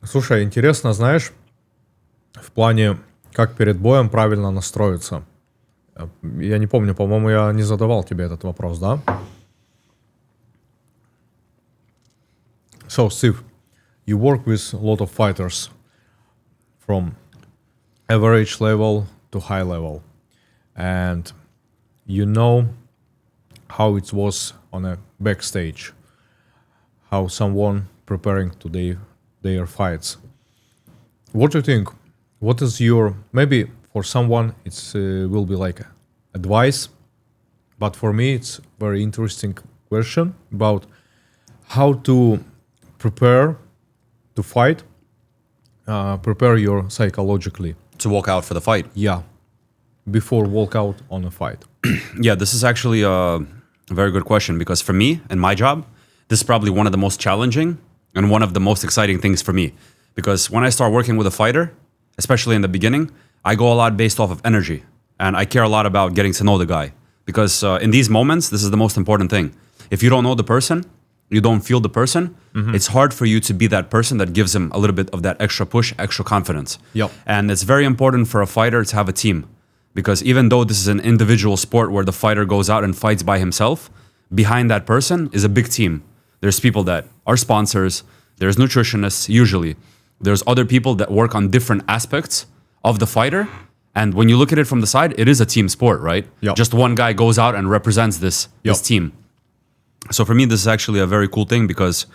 Слушай, интересно, знаешь, в плане, как перед боем правильно настроиться. Я не помню, по-моему, я не задавал тебе этот вопрос, да? So, Steve, you work with a lot of fighters from average level to high level. And you know how it was on a backstage, how someone preparing to their fights. What do you think? What is your, maybe for someone it's will be like advice, but for me it's very interesting question about how to prepare to fight, prepare your psychologically. To walk out for the fight. Yeah, before walk out on a fight. Yeah, this is actually a very good question because for me and my job, this is probably one of the most challenging and one of the most exciting things for me. Because when I start working with a fighter, especially in the beginning, I go a lot based off of energy. And I care a lot about getting to know the guy. Because in these moments, this is the most important thing. If you don't know the person, you don't feel the person, it's hard for you to be that person that gives him a little bit of that extra push, extra confidence. Yep. And it's very important for a fighter to have a team. Because even though this is an individual sport where the fighter goes out and fights by himself, behind that person is a big team. There's people that are sponsors, there's nutritionists usually. There's other people that work on different aspects of the fighter. And when you look at it from the side, it is a team sport, right? Yep. Just one guy goes out and represents this team. So for me, this is actually a very cool thing because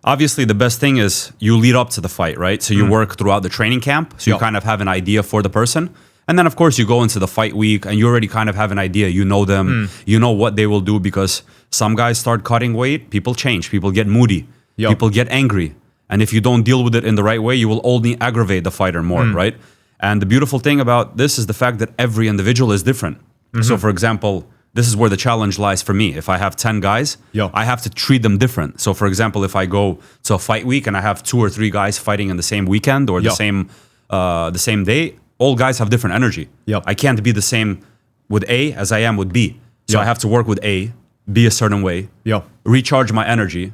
obviously the best thing is you lead up to the fight, right? So you work throughout the training camp. So you kind of have an idea for the person. And then of course you go into the fight week and you already kind of have an idea. You know them, you know what they will do because some guys start cutting weight, people change, people get moody, people get angry. And if you don't deal with it in the right way, you will only aggravate the fighter more, right? And the beautiful thing about this is the fact that every individual is different. So for example, this is where the challenge lies for me. If I have 10 guys, I have to treat them different. So for example, if I go to a fight week and I have 2 or 3 guys fighting in the same weekend or the same day, all guys have different energy. I can't be the same with A as I am with B. So I have to work with A, be a certain way, recharge my energy,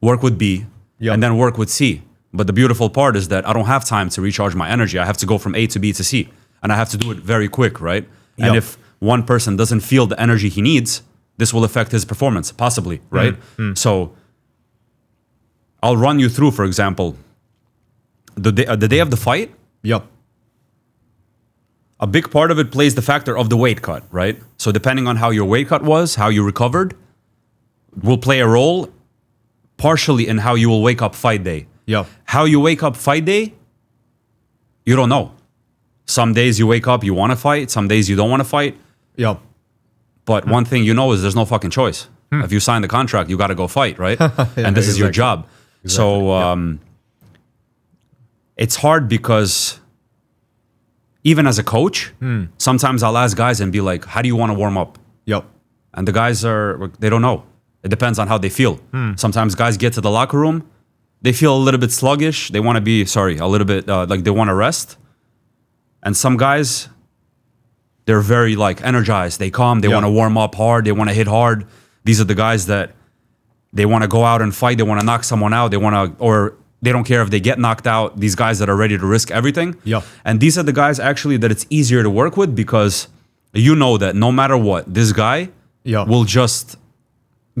work with B, and then work with C. But the beautiful part is that I don't have time to recharge my energy. I have to go from A to B to C. And I have to do it very quick, right? And if one person doesn't feel the energy he needs, this will affect his performance, possibly, right? So I'll run you through, for example, the day of the fight. A big part of it plays the factor of the weight cut, right? So depending on how your weight cut was, how you recovered, will play a role partially in how you will wake up fight day. How you wake up fight day, you don't know. Some days you wake up, you want to fight. Some days you don't want to fight. But one thing you know is there's no fucking choice. If you sign the contract, you got to go fight, right? And this is your job. So it's hard because even as a coach, sometimes I'll ask guys and be like, how do you want to warm up? And the guys they don't know. It depends on how they feel. Sometimes guys get to the locker room, they feel a little bit sluggish. They want to be, a little bit like they want to rest. And some guys, they're very like energized. They come, they want to warm up hard. They want to hit hard. These are the guys that they want to go out and fight. They want to knock someone out. Or they don't care if they get knocked out. These guys that are ready to risk everything. And these are the guys actually that it's easier to work with because you know that no matter what, this guy will just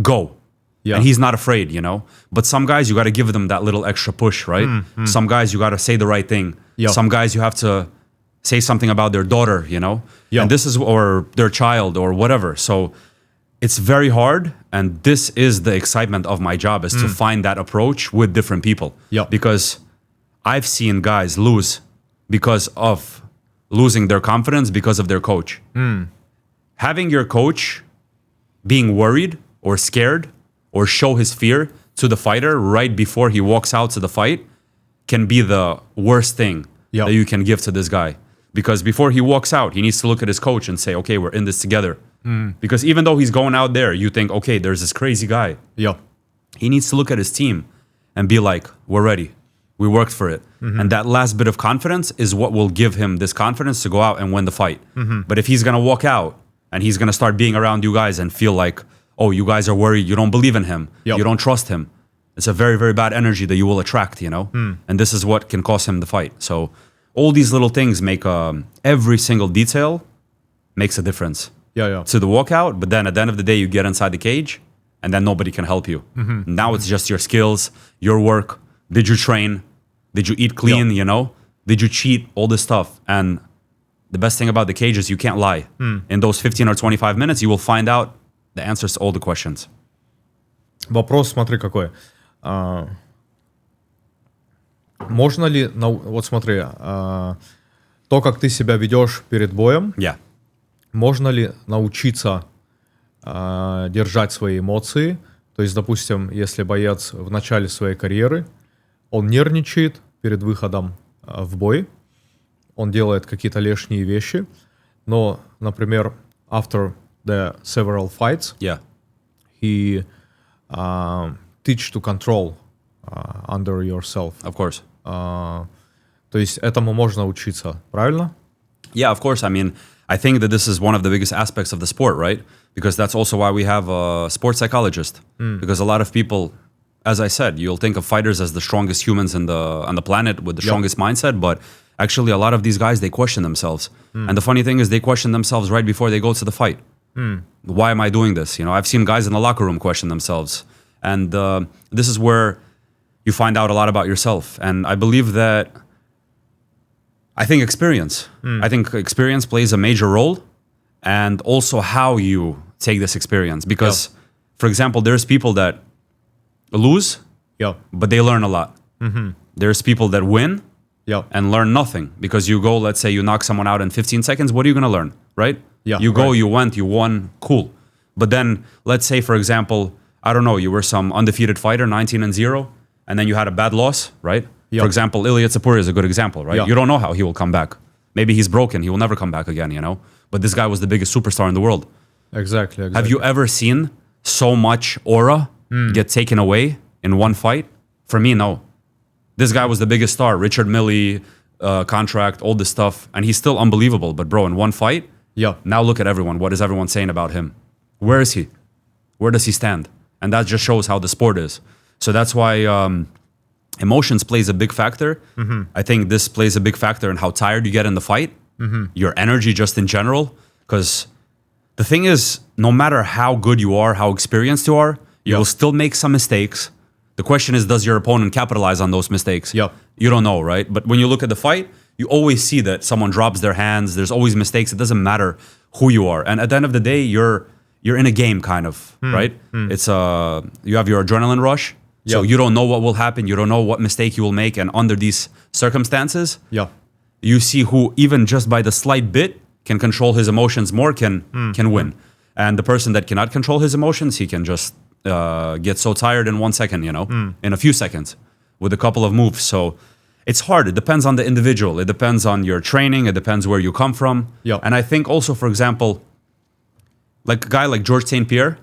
go. And he's not afraid, you know. But some guys, you got to give them that little extra push, right? Some guys, you got to say the right thing. Some guys, you have to say something about their daughter, you know. And this is, or their child or whatever. So it's very hard. And this is the excitement of my job, is to find that approach with different people. Because I've seen guys lose because of losing their confidence because of their coach. Having your coach being worried or scared or show his fear to the fighter right before he walks out to the fight can be the worst thing that you can give to this guy. Because before he walks out, he needs to look at his coach and say, okay, we're in this together. Because even though he's going out there, you think, okay, there's this crazy guy. He needs to look at his team and be like, we're ready. We worked for it. And that last bit of confidence is what will give him this confidence to go out and win the fight. But if he's going to walk out and he's going to start being around you guys and feel like, oh, you guys are worried, you don't believe in him, you don't trust him, It's a very, very bad energy that you will attract, you know? And this is what can cause him the fight. So all these little things make every single detail makes a difference to the walkout. But then at the end of the day, you get inside the cage and then nobody can help you. Now it's just your skills, your work. Did you train? Did you eat clean, you know? Did you cheat? All this stuff. And the best thing about the cage is you can't lie. In those 15 or 25 minutes, you will find out the answers to all the questions. Вопрос, смотри, какой. Можно ли, вот смотри, то, как ты себя ведешь перед боем, можно ли научиться держать свои эмоции? То есть, допустим, если боец в начале своей карьеры, он нервничает перед выходом в бой, он делает какие-то лишние вещи, но, например, after the several fights, he teach to control under yourself. Of course. То есть этому можно учиться, правильно? Yeah, of course. I mean, I think that this is one of the biggest aspects of the sport, right? Because that's also why we have a sports psychologist. Because a lot of people, as I said, you'll think of fighters as the strongest humans on the planet with the strongest mindset, but actually a lot of these guys, they question themselves. And the funny thing is they question themselves right before they go to the fight. Why am I doing this? You know, I've seen guys in the locker room question themselves. And this is where you find out a lot about yourself. And I believe that, I think experience plays a major role, and also how you take this experience. Because, for example, there's people that lose, but they learn a lot. There's people that win and learn nothing. Because you go, let's say you knock someone out in 15 seconds, what are you going to learn, right? You go, you went, you won, cool. But then, let's say, for example, I don't know, you were some undefeated fighter, 19-0, and then you had a bad loss, right? For example, Ilya Tsipura is a good example, right? You don't know how he will come back. Maybe he's broken, he will never come back again, you know? But this guy was the biggest superstar in the world. Exactly. Have you ever seen so much aura get taken away in one fight? For me, no. This guy was the biggest star, Richard Mille, contract, all this stuff, and he's still unbelievable. But bro, in one fight, now look at everyone. What is everyone saying about him? Where is he? Where does he stand? And that just shows how the sport is. So that's why emotions plays a big factor. I think this plays a big factor in how tired you get in the fight, your energy just in general. Because the thing is, no matter how good you are, how experienced you are, you will still make some mistakes. The question is, does your opponent capitalize on those mistakes? You don't know, right? But when you look at the fight, you always see that someone drops their hands. There's always mistakes. It doesn't matter who you are. And at the end of the day, you're in a game, kind of, right? It's you have your adrenaline rush. So you don't know what will happen. You don't know what mistake you will make. And under these circumstances, you see who, even just by the slight bit, can control his emotions more, can win. And the person that cannot control his emotions, he can just get so tired in 1 second, you know, in a few seconds with a couple of moves. So it's hard. It depends on the individual. It depends on your training. It depends where you come from. And I think also, for example, like a guy like George St. Pierre.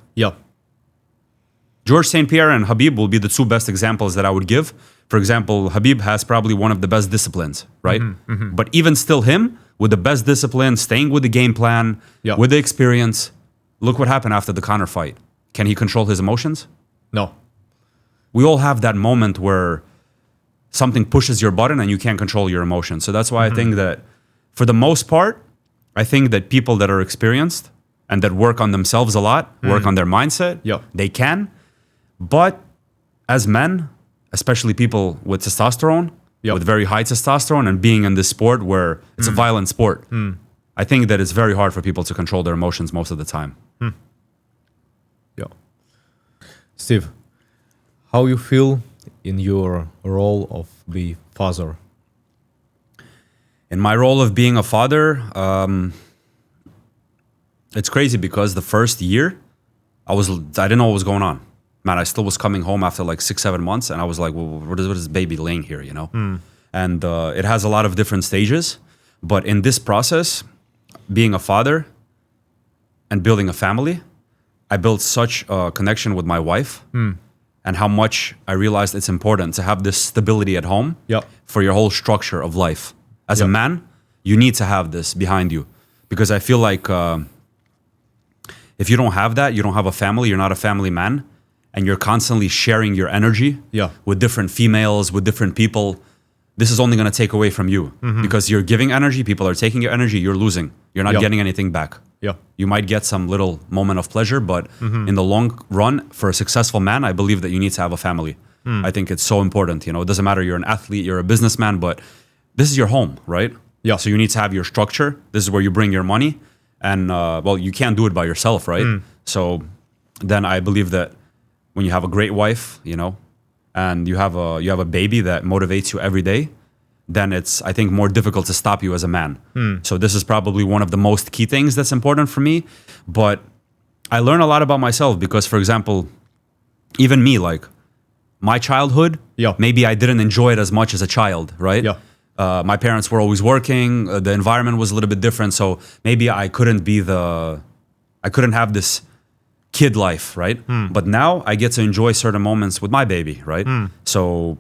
George St. Pierre and Khabib will be the two best examples that I would give. For example, Khabib has probably one of the best disciplines, right? But even still him, with the best discipline, staying with the game plan, with the experience, look what happened after the Conor fight. Can he control his emotions? No. We all have that moment where something pushes your button and you can't control your emotions. So that's why I think that, for the most part, I think that people that are experienced and that work on themselves a lot, work on their mindset, they can. But as men, especially people with testosterone, with very high testosterone, and being in this sport where it's a violent sport, I think that it's very hard for people to control their emotions most of the time. Steve, how you feel in your role of the father? In my role of being a father, it's crazy because the first year, I didn't know what was going on. Man, I still was coming home after like 6-7 months, and I was like, well, what is this baby laying here, you know? And it has a lot of different stages. But in this process, being a father and building a family, I built such a connection with my wife, and how much I realized it's important to have this stability at home for your whole structure of life. As a man, you need to have this behind you, because I feel like if you don't have that, you don't have a family, you're not a family man, and you're constantly sharing your energy with different females, with different people, this is only going to take away from you because you're giving energy, people are taking your energy, you're losing. You're not getting anything back. You might get some little moment of pleasure, but in the long run, for a successful man, I believe that you need to have a family. I think it's so important. You know, it doesn't matter you're an athlete, you're a businessman, but this is your home, right? So you need to have your structure. This is where you bring your money. And well, you can't do it by yourself, right? So then I believe that when you have a great wife, you know, and you have a baby that motivates you every day, then it's, I think, more difficult to stop you as a man. So this is probably one of the most key things that's important for me. But I learn a lot about myself because, for example, even me, like my childhood, maybe I didn't enjoy it as much as a child, right? My parents were always working. The environment was a little bit different. So maybe I couldn't have this kid life, right? But now I get to enjoy certain moments with my baby, right? So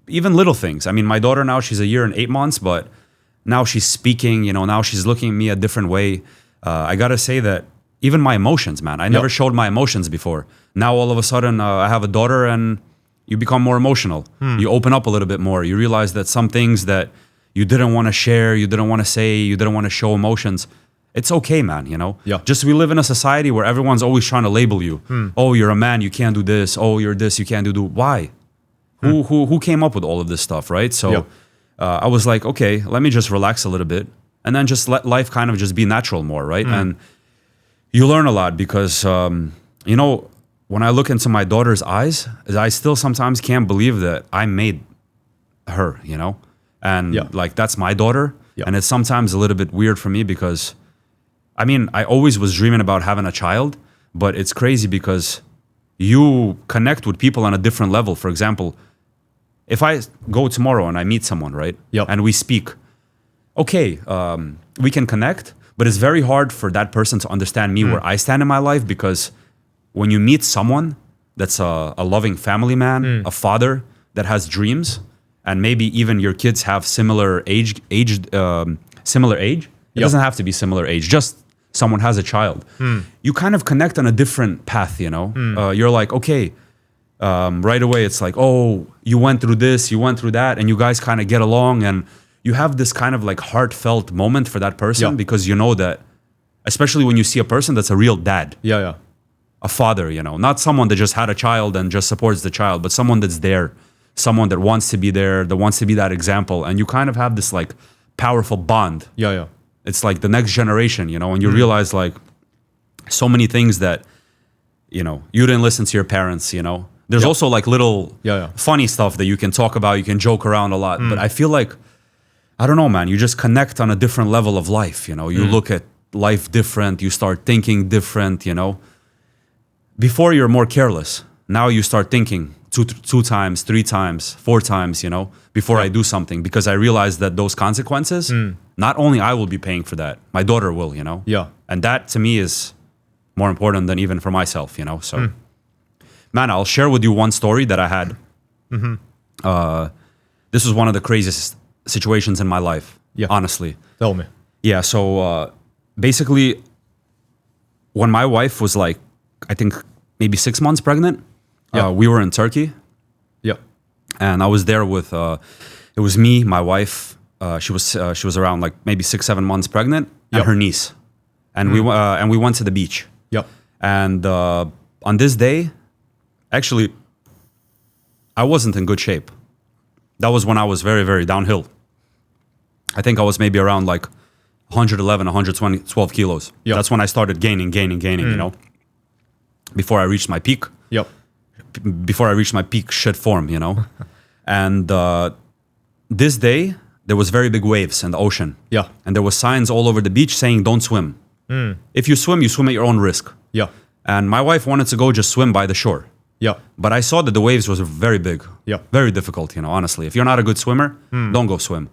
even little things. I mean, my daughter now, she's 1 year and 8 months, but now she's speaking, you know, now she's looking at me a different way. I gotta say that even my emotions, man, I never showed my emotions before. Now all of a sudden I have a daughter and you become more emotional. You open up a little bit more. You realize that some things that you didn't want to share, you didn't want to say, you didn't want to show emotions, it's okay, man, you know? Just we live in a society where everyone's always trying to label you. Oh, you're a man, you can't do this. Oh, you're this, you can't do. Why? Who came up with all of this stuff, right? So I was like, okay, let me just relax a little bit and then just let life kind of just be natural more, right? And you learn a lot because, you know, when I look into my daughter's eyes, I still sometimes can't believe that I made her, you know? And like, that's my daughter. And it's sometimes a little bit weird for me because, I mean, I always was dreaming about having a child, but it's crazy because you connect with people on a different level. For example, if I go tomorrow and I meet someone, right? And we speak, okay, we can connect, but it's very hard for that person to understand me where I stand in my life because when you meet someone that's a loving family man, a father that has dreams, and maybe even your kids have similar age. It doesn't have to be similar age, just someone has a child. You kind of connect on a different path, you know? You're like, okay, right away it's like, oh, you went through this, you went through that, and you guys kind of get along, and you have this kind of like heartfelt moment for that person because you know that, especially when you see a person that's a real dad. A father, you know, not someone that just had a child and just supports the child, but someone that's there, someone that wants to be there, that wants to be that example. And you kind of have this like powerful bond. It's like the next generation, you know, and you realize like so many things that, you know, you didn't listen to your parents, you know. There's also like little funny stuff that you can talk about, you can joke around a lot. But I feel like, I don't know, man, you just connect on a different level of life, you know. You look at life different, you start thinking different, you know. Before you're more careless. Now you start thinking two times, 3 times, 4 times, you know, before I do something, because I realize that those consequences, not only I will be paying for that, my daughter will, you know. And that to me is more important than even for myself, you know. So, man, I'll share with you one story that I had. This was one of the craziest situations in my life, honestly. Tell me. Yeah, so basically, when my wife was like, I think maybe 6 months pregnant, we were in Turkey. And I was there with, it was me, my wife. She was around like maybe 6-7 months pregnant, and her niece. And we went to the beach. And on this day, actually, I wasn't in good shape. That was when I was very, very downhill. I think I was maybe around like 111, 120, 12 kilos. That's when I started gaining, you know, before I reached my peak. Before I reached my peak shit form, you know. And this day, there was very big waves in the ocean. And there was signs all over the beach saying, don't swim. If you swim at your own risk. And my wife wanted to go just swim by the shore. But I saw that the waves was very big. Very difficult, you know, honestly. If you're not a good swimmer, don't go swim.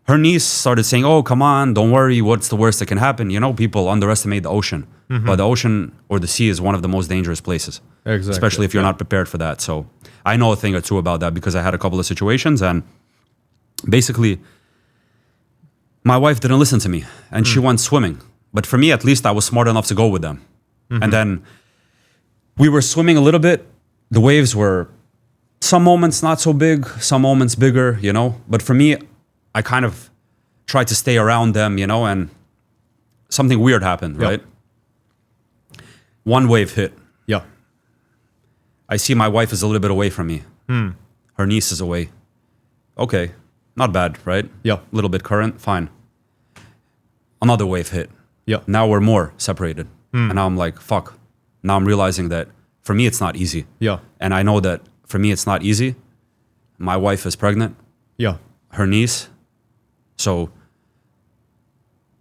Her niece started saying, oh, come on, don't worry. What's the worst that can happen? You know, people underestimate the ocean. But the ocean or the sea is one of the most dangerous places. Especially if you're not prepared for that. So I know a thing or two about that because I had a couple of situations. And basically, my wife didn't listen to me. And she went swimming. But for me, at least, I was smart enough to go with them. And then We were swimming a little bit. The waves were some moments not so big, some moments bigger, you know. But for me, I kind of tried to stay around them, you know, and something weird happened, Yeah. right? One wave hit. Yeah. I see my wife is a little bit away from me. Her niece is away. Okay, not bad, right? Yeah. A little bit current, fine. Another wave hit. Yeah. Now we're more separated. And now I'm like, fuck. Now I'm realizing that for me, it's not easy. Yeah. And I know that for me, it's not easy. My wife is pregnant, Yeah. her niece. So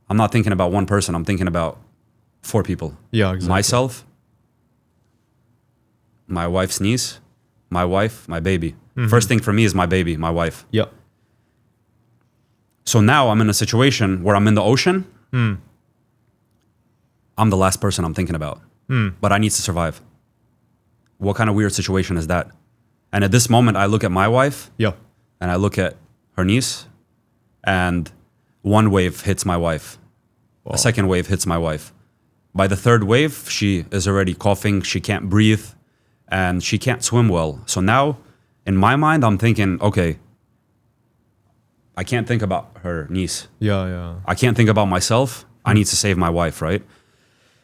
I'm not thinking about one person. I'm thinking about 4 people. Yeah, exactly. Myself, my wife's niece, my wife, my baby. First thing for me is my baby, my wife. Yeah. So now I'm in a situation where I'm in the ocean. I'm the last person I'm thinking about. But I need to survive. What kind of weird situation is that? And at this moment, I look at my wife Yeah. and I look at her niece, and one wave hits my wife. A second wave hits my wife. By the third wave, she is already coughing, she can't breathe, and she can't swim well. So now, in my mind, I'm thinking, okay, I can't think about her niece. Yeah. Yeah. I can't think about myself. I need to save my wife, right?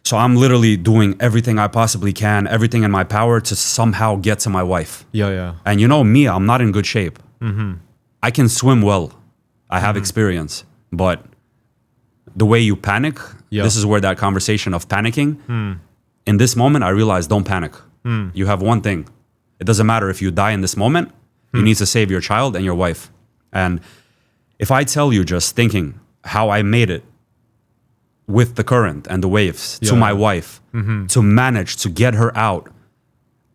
So I'm literally doing everything I possibly can, everything in my power to somehow get to my wife. Yeah. Yeah. And you know me, I'm not in good shape. I can swim well. I have experience. But the way you panic, Yeah. this is where that conversation of panicking, in this moment, I realized don't panic. You have one thing. It doesn't matter if you die in this moment, you need to save your child and your wife. And if I tell you just thinking how I made it with the current and the waves to Yeah. my wife, to manage to get her out,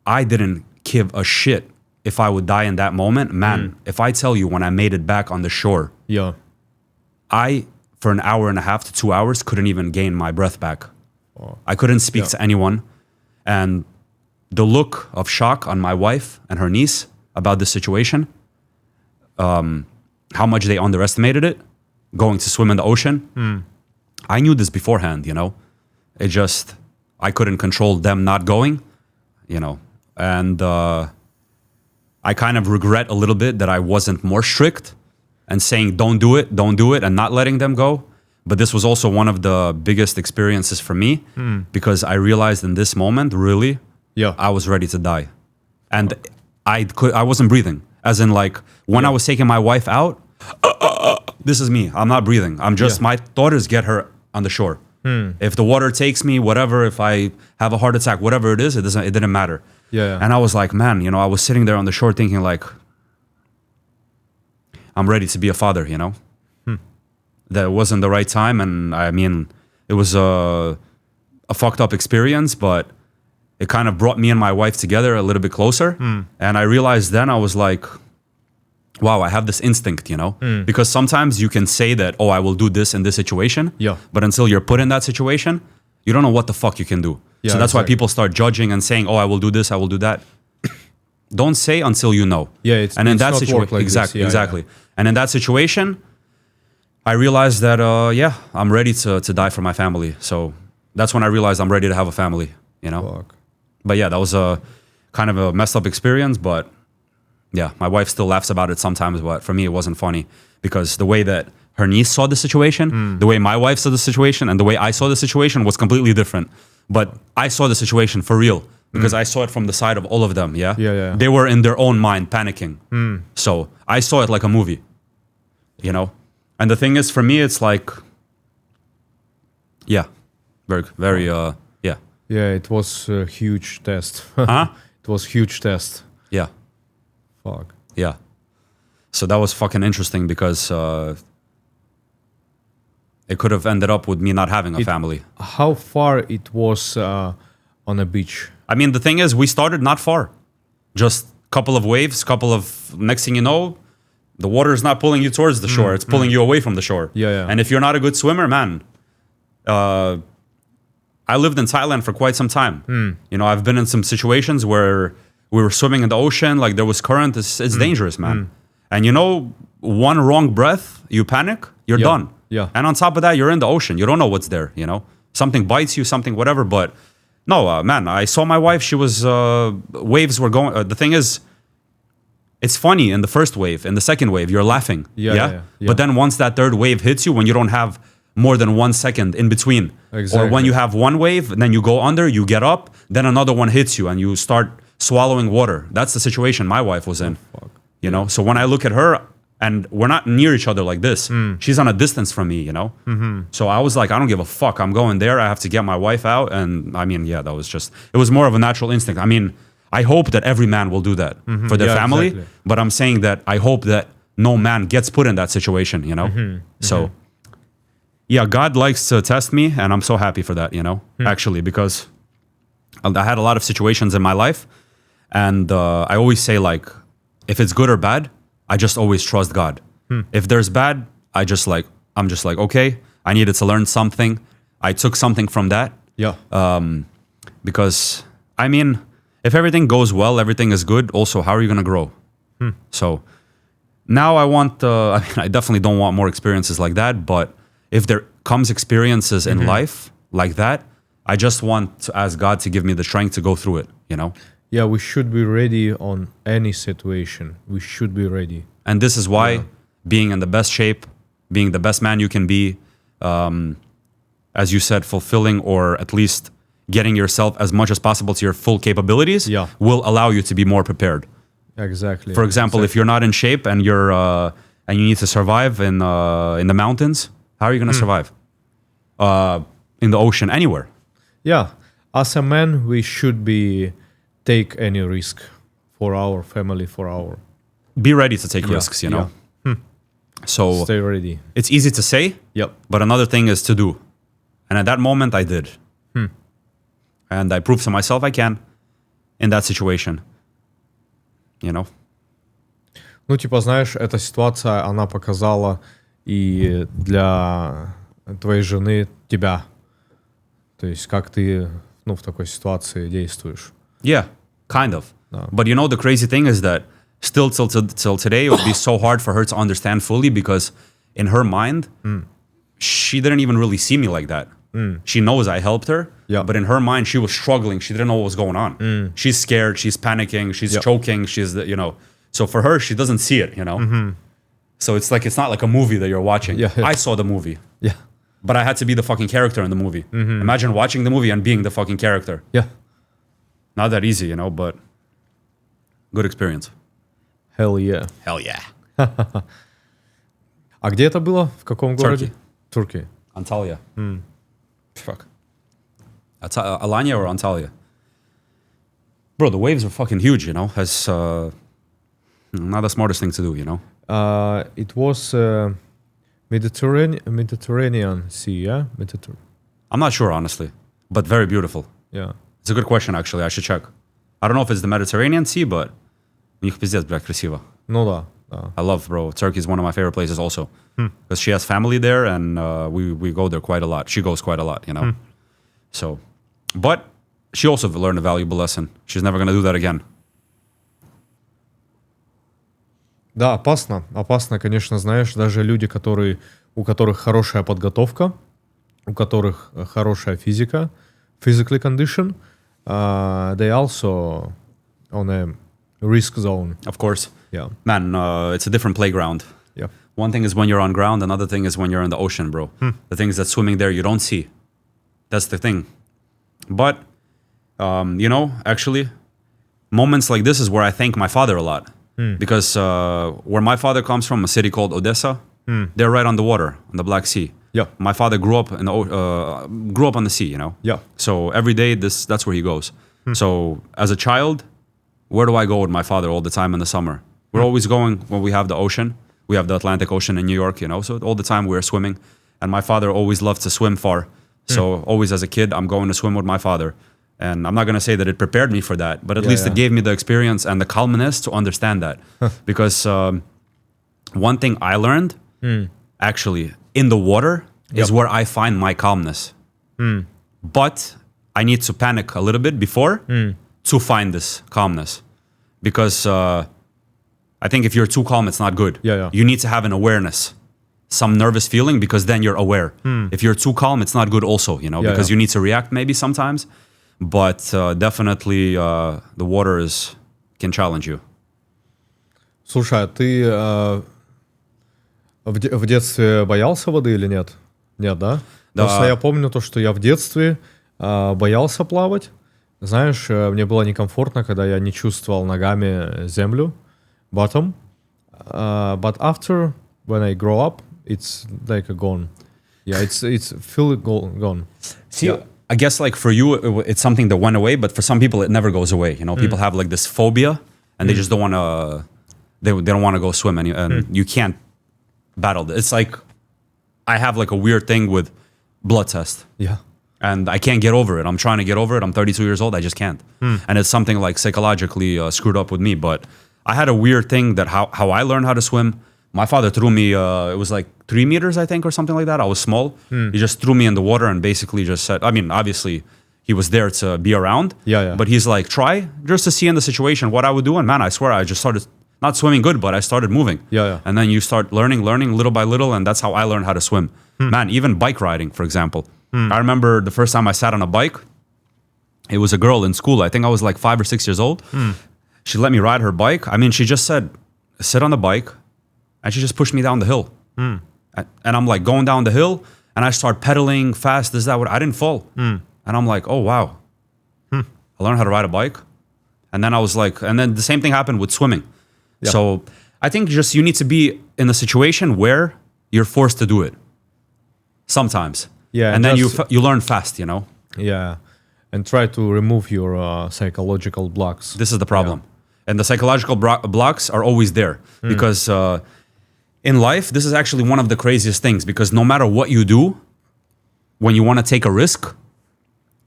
I didn't give a shit if I would die in that moment. Man, if I tell you when I made it back on the shore, Yeah. I, for an hour and a half to 2 hours, couldn't even gain my breath back. I couldn't speak to anyone. And the look of shock on my wife and her niece about the situation, how much they underestimated it, going to swim in the ocean. I knew this beforehand, you know. It just, I couldn't control them not going, you know. And I kind of regret a little bit that I wasn't more strict and saying, don't do it, and not letting them go. But this was also one of the biggest experiences for me because I realized in this moment, really, Yeah. I was ready to die. And I wasn't breathing. As in, like, when I was taking my wife out, this is me. I'm not breathing. I'm just, my thought is get her on the shore. If the water takes me, whatever, if I have a heart attack, whatever it is, it didn't matter. Yeah. And I was like, man, you know, I was sitting there on the shore thinking like, I'm ready to be a father, you know? That wasn't the right time. And I mean, it was a fucked up experience, but it kind of brought me and my wife together a little bit closer. And I realized then I was like, wow, I have this instinct, you know? Because sometimes you can say that, oh, I will do this in this situation. Yeah. But until you're put in that situation, you don't know what the fuck you can do. Yeah, so that's why exactly. people start judging and saying, oh, I will do this, I will do that. Don't say until you know. Yeah, it's and in it's that not situation, work like this. exactly, Yeah, exactly. yeah. And in that situation, I realized that, I'm ready to die for my family. So that's when I realized I'm ready to have a family, you know? Fuck. But yeah, that was a kind of a messed up experience, but yeah, my wife still laughs about it sometimes, but for me, it wasn't funny because the way that her niece saw the situation, the way my wife saw the situation, and the way I saw the situation was completely different. But I saw the situation for real because I saw it from the side of all of them, yeah? Yeah, yeah. They were in their own mind panicking. So I saw it like a movie, you know? And the thing is, for me, it's like, yeah, very, very, yeah. Yeah, it was a huge test. Huh? It was huge test. Yeah. Fuck. Yeah. So that was fucking interesting because it could have ended up with me not having a family. How far it was on a beach? I mean, the thing is, we started not far. Just couple of waves, next thing you know, the water is not pulling you towards the shore. It's pulling you away from the shore. Yeah, yeah. And if you're not a good swimmer, man, I lived in Thailand for quite some time. You know, I've been in some situations where we were swimming in the ocean, like there was current. It's dangerous, man. And you know, one wrong breath, you panic, you're Yeah, done. yeah. And on top of that, you're in the ocean. You don't know what's there, you know? Something bites you, something whatever, but No, man, I saw my wife. She was, waves were going. The thing is, it's funny in the first wave. In the second wave, you're laughing. Yeah. But then once that third wave hits you, when you don't have more than 1 second in between, Exactly. or when you have one wave, and then you go under, you get up, then another one hits you, and you start swallowing water. That's the situation my wife was in. Fuck. You know, so when I look at her, and we're not near each other like this, she's on a distance from me, you know? So I was like, I don't give a fuck. I'm going there. I have to get my wife out. And I mean, yeah, that was just, it was more of a natural instinct. I mean, I hope that every man will do that for their family. Exactly. But I'm saying that I hope that no man gets put in that situation, you know? So, yeah, God likes to test me. And I'm so happy for that, you know, actually, because I had a lot of situations in my life. And I always say, like, if it's good or bad, I just always trust God. If there's bad, I'm just like, okay, I needed to learn something. I took something from that. Yeah. Because, I mean, if everything goes well, everything is good. Also, how are you going to grow? So now I want, I mean, I definitely don't want more experiences like that. But if there comes experiences in life like that, I just want to ask God to give me the strength to go through it, you know? Yeah, we should be ready on any situation. We should be ready. And this is why being in the best shape, being the best man you can be, as you said, fulfilling or at least getting yourself as much as possible to your full capabilities will allow you to be more prepared. Exactly. For example, if you're not in shape and you're and you need to survive in the mountains, how are you going to survive? In the ocean, anywhere. Yeah, as a man, we should be take any risk for our family, for our. Be ready to take risks, you know. So Stay ready. it's easy to say, but another thing is to do. And at that moment, I did. And I proved to myself I can in that situation. You know? Ну, типа, знаешь, эта ситуация, она показала и для твоей жены тебя. То есть, как ты, ну, в такой ситуации действуешь. Yeah, kind of. But you know, the crazy thing is that still till today, it would be so hard for her to understand fully because in her mind, she didn't even really see me like that. She knows I helped her, but in her mind, she was struggling. She didn't know what was going on. She's scared. She's panicking. She's choking. She's, you know. So for her, she doesn't see it, you know. So it's like, it's not like a movie that you're watching. I saw the movie. But I had to be the fucking character in the movie. Imagine watching the movie and being the fucking character. Not that easy, you know, but good experience. Hell yeah. Hell yeah. А где это было? В каком городе? Turkey. Antalya. Fuck. Alanya or Antalya? Bro, the waves are fucking huge, you know. It's not the smartest thing to do, you know. It was Mediterranean Sea, yeah? I'm not sure, honestly, but very beautiful. Yeah. It's a good question, actually. I should check. I don't know if it's the Mediterranean Sea, but у них пиздец, блядь, красиво. Ну да. I love, bro. Turkey is one of my favorite places also. Because she has family there and we go there quite a lot. She goes quite a lot, you know. So, but she also learned a valuable lesson. She's never going to do that again. Да, опасно. Опасно, конечно, знаешь, даже люди, у которых хорошая подготовка, у которых хорошая физика, physically condition, they also on a risk zone. Of course. Yeah. Man, it's a different playground. Yeah. One thing is when you're on ground, another thing is when you're in the ocean, bro. The things that swimming there you don't see. That's the thing. But, you know, actually, moments like this is where I thank my father a lot. Because where my father comes from, a city called Odessa, they're right on the water, on the Black Sea. Yeah. My father grew up on the sea, you know. Yeah. So every day, that's where he goes. So as a child, where do I go with my father all the time in the summer? We're always going when we have the ocean. We have the Atlantic Ocean in New York, you know. So all the time we're swimming. And my father always loved to swim far. So always as a kid, I'm going to swim with my father. And I'm not going to say that it prepared me for that, but at least it gave me the experience and the calmness to understand that. Because one thing I learned, actually, in the water is where I find my calmness. But I need to panic a little bit before to find this calmness. Because I think if you're too calm, it's not good. You need to have an awareness, some nervous feeling, because then you're aware. If you're too calm, it's not good also, you know, because you need to react maybe sometimes. but definitely the water can challenge you. Слушай, а ты в детстве боялся воды или нет? Нет, да? Да. Потому что я помню то, что я в детстве боялся плавать. Знаешь, мне было некомфортно, когда я не чувствовал ногами землю, bottom. But after, when I grow up, it's like a gone. Yeah, it's feel gone. See, I guess like for you, it's something that went away, but for some people, it never goes away. You know, people have like this phobia, and they just don't want to. They don't want to go swim, and you can't battle it. It's like I have like a weird thing with blood test. Yeah. And I can't get over it. I'm trying to get over it. I'm 32 years old. I just can't. And it's something like psychologically screwed up with me. But I had a weird thing that how I learned how to swim. My father threw me, it was like 3 meters, I think, or something like that. I was small. He just threw me in the water and basically just said, I mean, obviously, he was there to be around. Yeah. But he's like, try just to see in the situation what I would do. And man, I swear, I just started not swimming good, but I started moving. Yeah. And then you start learning little by little. And that's how I learned how to swim. Man, even bike riding, for example. I remember the first time I sat on a bike, it was a girl in school. I think I was like 5 or 6 years old. She let me ride her bike. I mean, she just said, sit on the bike. And she just pushed me down the hill. And I'm like going down the hill and I start pedaling fast. This, that, what. I didn't fall. And I'm like, oh, wow. I learned how to ride a bike. And then I was like, and then the same thing happened with swimming. Yeah. So I think just you need to be in a situation where you're forced to do it. Sometimes. Yeah, and then you learn fast, you know? Yeah, and try to remove your psychological blocks. This is the problem. Yeah. And the psychological blocks are always there. Because in life, this is actually one of the craziest things. Because no matter what you do, when you want to take a risk,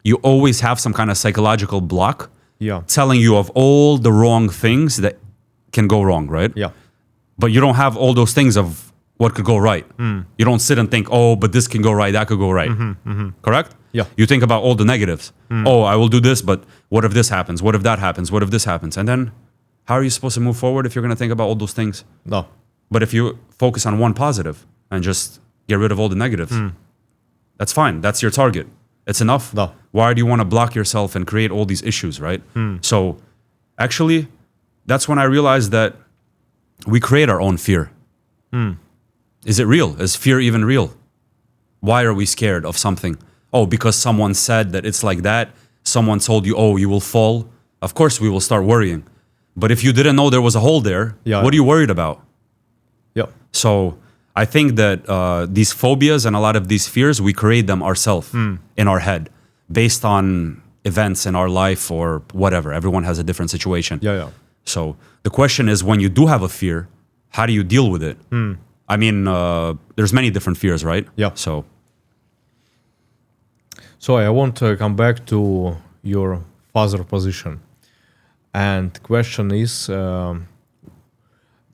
you always have some kind of psychological block telling you of all the wrong things that can go wrong, right? Yeah. But you don't have all those things of what could go right. You don't sit and think, oh, but this can go right, that could go right. Correct? Yeah. You think about all the negatives. Oh, I will do this, but what if this happens? What if that happens? What if this happens? And then how are you supposed to move forward if you're going to think about all those things? No. But if you focus on one positive and just get rid of all the negatives, that's fine. That's your target. It's enough. No. Why do you want to block yourself and create all these issues, right? So actually, that's when I realized that we create our own fear. Is it real? Is fear even real? Why are we scared of something? Oh, because someone said that it's like that. Someone told you, oh, you will fall. Of course, we will start worrying. But if you didn't know there was a hole there, what are you worried about? Yeah. So I think that these phobias and a lot of these fears, we create them ourselves in our head based on events in our life or whatever. Everyone has a different situation. Yeah. So the question is, when you do have a fear, how do you deal with it? I mean, there's many different fears, right? Yeah. So I want to come back to your father position. And the question is,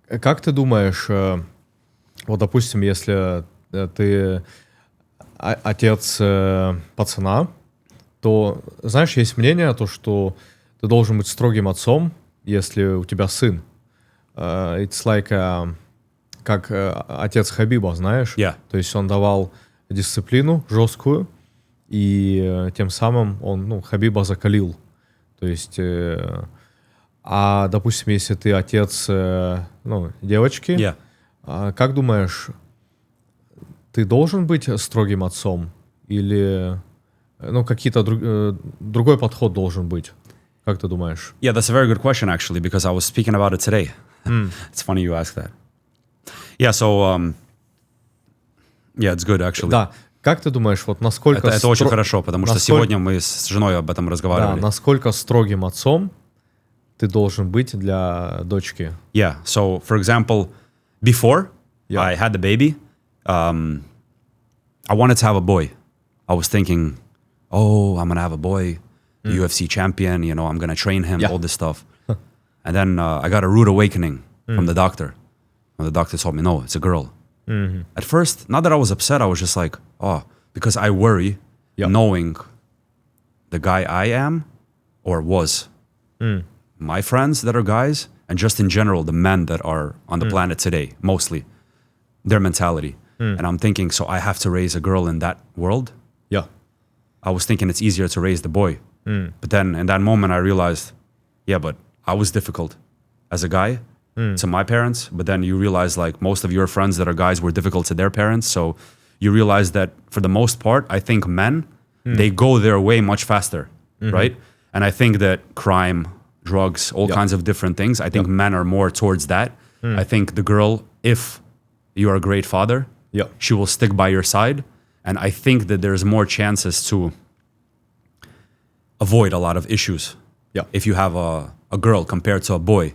как ты думаешь, вот, допустим, если ты отец пацана, то, знаешь, есть мнение, то, что ты должен быть строгим отцом, если у тебя сын. It's like как отец Хабиба, знаешь? Yeah. То есть он давал дисциплину жесткую, и тем самым он Хабиба закалил. То есть, допустим, если ты отец девочки, как думаешь, ты должен быть строгим отцом? Или какие-то другой подход должен быть? Как ты думаешь? Yeah, that's a very good question, actually, because I was speaking about it today. It's funny you ask that. Yeah, so, it's good, actually. Да. Как ты думаешь, вот насколько... Это очень хорошо, потому что сегодня мы с женой об этом разговаривали. Да, насколько строгим отцом ты должен быть для дочки? Yeah, so, for example, before I had the baby, I wanted to have a boy. I was thinking, oh, I'm going to have a boy, UFC champion, I'm going to train him, all this stuff. And then I got a rude awakening from the doctor. And the doctor told me, no, it's a girl. At first, not that I was upset, I was just like, oh, because I worry knowing the guy I am or was. My friends that are guys, and just in general, the men that are on the planet today, mostly, their mentality. And I'm thinking, so I have to raise a girl in that world? Yeah. I was thinking it's easier to raise the boy. But then in that moment, I realized, yeah, but I was difficult as a guy to my parents. But then you realize like most of your friends that are guys were difficult to their parents. So you realize that for the most part, I think men, they go their way much faster, right? And I think that crime, drugs, all kinds of different things, I think men are more towards that. I think the girl, if you are a great father, she will stick by your side. And I think that there's more chances to avoid a lot of issues if you have a girl compared to a boy.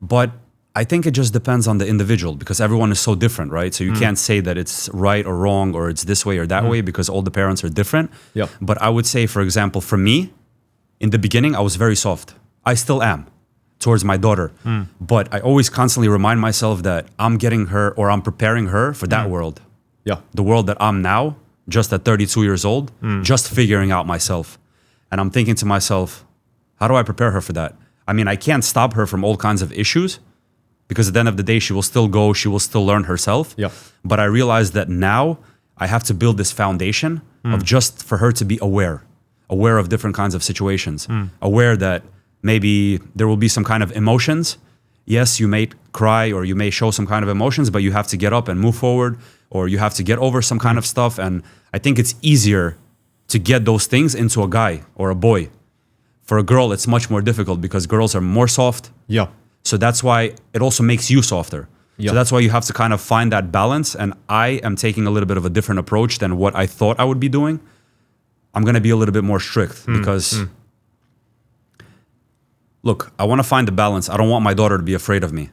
But I think it just depends on the individual because everyone is so different, right? So you can't say that it's right or wrong or it's this way or that way because all the parents are different. But I would say, for example, for me, in the beginning, I was very soft. I still am towards my daughter. But I always constantly remind myself that I'm getting her or I'm preparing her for that world. The world that I'm now, just at 32 years old, just figuring out myself. And I'm thinking to myself, how do I prepare her for that? I mean, I can't stop her from all kinds of issues because at the end of the day, she will still go, she will still learn herself. But I realize that now I have to build this foundation of just for her to be aware of different kinds of situations, aware that maybe there will be some kind of emotions. Yes, you may cry or you may show some kind of emotions, but you have to get up and move forward or you have to get over some kind of stuff. And I think it's easier to get those things into a guy or a boy. For a girl, it's much more difficult because girls are more soft. So that's why it also makes you softer. So that's why you have to kind of find that balance. And I am taking a little bit of a different approach than what I thought I would be doing. I'm going to be a little bit more strict because, look, I want to find the balance. I don't want my daughter to be afraid of me.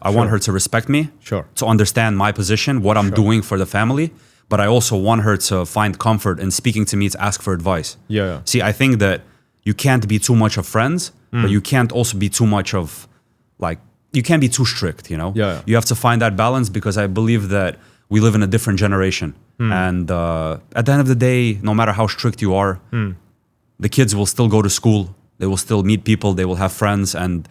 I want her to respect me, to understand my position, what I'm doing for the family. But I also want her to find comfort in speaking to me to ask for advice. See, I think that you can't be too much of friends, but you can't also be too much of, like, you can't be too strict, you know? You have to find that balance because I believe that we live in a different generation. And at the end of the day, no matter how strict you are, the kids will still go to school. They will still meet people. They will have friends. And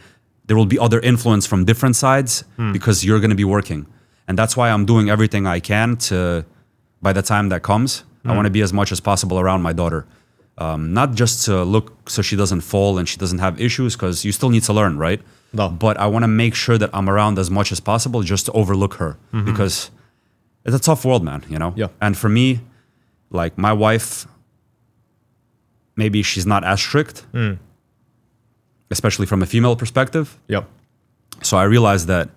there will be other influence from different sides because you're going to be working. And that's why I'm doing everything I can to, by the time that comes, I want to be as much as possible around my daughter. Not just to look so she doesn't fall and she doesn't have issues because you still need to learn, right? But I want to make sure that I'm around as much as possible just to overlook her because it's a tough world, man, you know? And for me, like my wife, maybe she's not as strict, especially from a female perspective. So I realized that,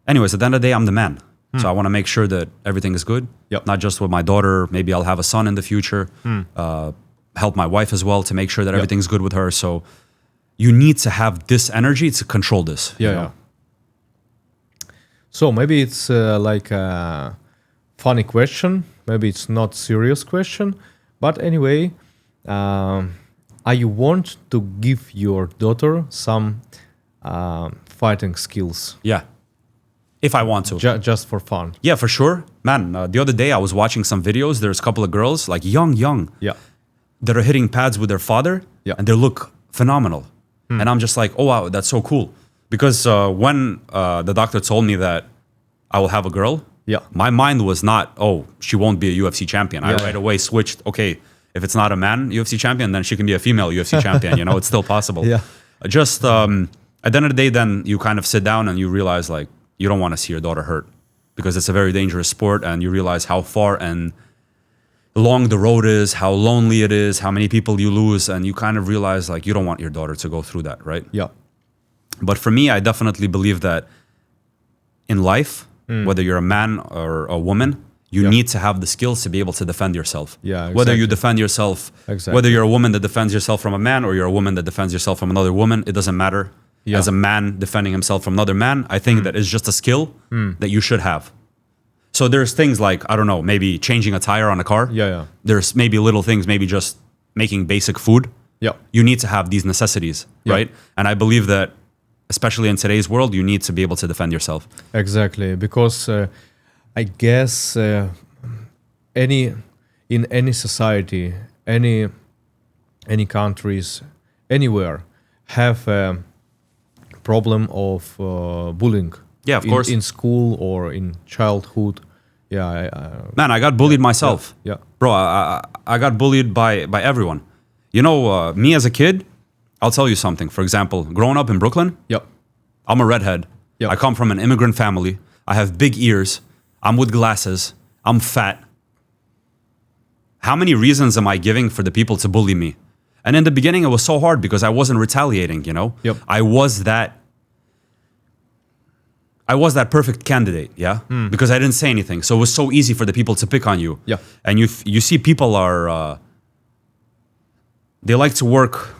anyways, at the end of the day, I'm the man. So I want to make sure that everything is good, not just with my daughter. Maybe I'll have a son in the future, help my wife as well to make sure that everything's good with her. So you need to have this energy to control this. You know? So maybe it's like a funny question. Maybe it's not serious question. But anyway, are you want to give your daughter some fighting skills? If I want to. Just for fun. Yeah, for sure. Man, the other day I was watching some videos. There's a couple of girls, like young, that are hitting pads with their father. And they look phenomenal. And I'm just like, oh, wow, that's so cool. Because when the doctor told me that I will have a girl, my mind was not, oh, she won't be a UFC champion. I right away switched, okay, if it's not a man UFC champion, then she can be a female UFC champion. You know, it's still possible. Just at the end of the day, then you kind of sit down and you realize, like, you don't want to see your daughter hurt because it's a very dangerous sport and you realize how far and long the road is, how lonely it is, how many people you lose, and you kind of realize like you don't want your daughter to go through that, right? But for me, I definitely believe that in life, whether you're a man or a woman, you need to have the skills to be able to defend yourself. Whether you defend yourself, whether you're a woman that defends yourself from a man or you're a woman that defends yourself from another woman, it doesn't matter. As a man defending himself from another man, I think that is just a skill that you should have. So there's things like, I don't know, maybe changing a tire on a car. There's maybe little things, maybe just making basic food. You need to have these necessities, right? And I believe that, especially in today's world, you need to be able to defend yourself. Exactly, because I guess in any society, any countries, anywhere, have problem of bullying. Of course. In school or in childhood. Man, I got bullied myself. Bro, I got bullied by everyone. You know, me as a kid, I'll tell you something. For example, growing up in Brooklyn, Yep. I'm a redhead. Yep. I come from an immigrant family. I have big ears. I'm with glasses. I'm fat. How many reasons am I giving for the people to bully me? And in the beginning, it was so hard because I wasn't retaliating, you know? Yep. I was that perfect candidate, yeah? Because I didn't say anything. So it was so easy for the people to pick on you. Yeah. And you see people are, they like to work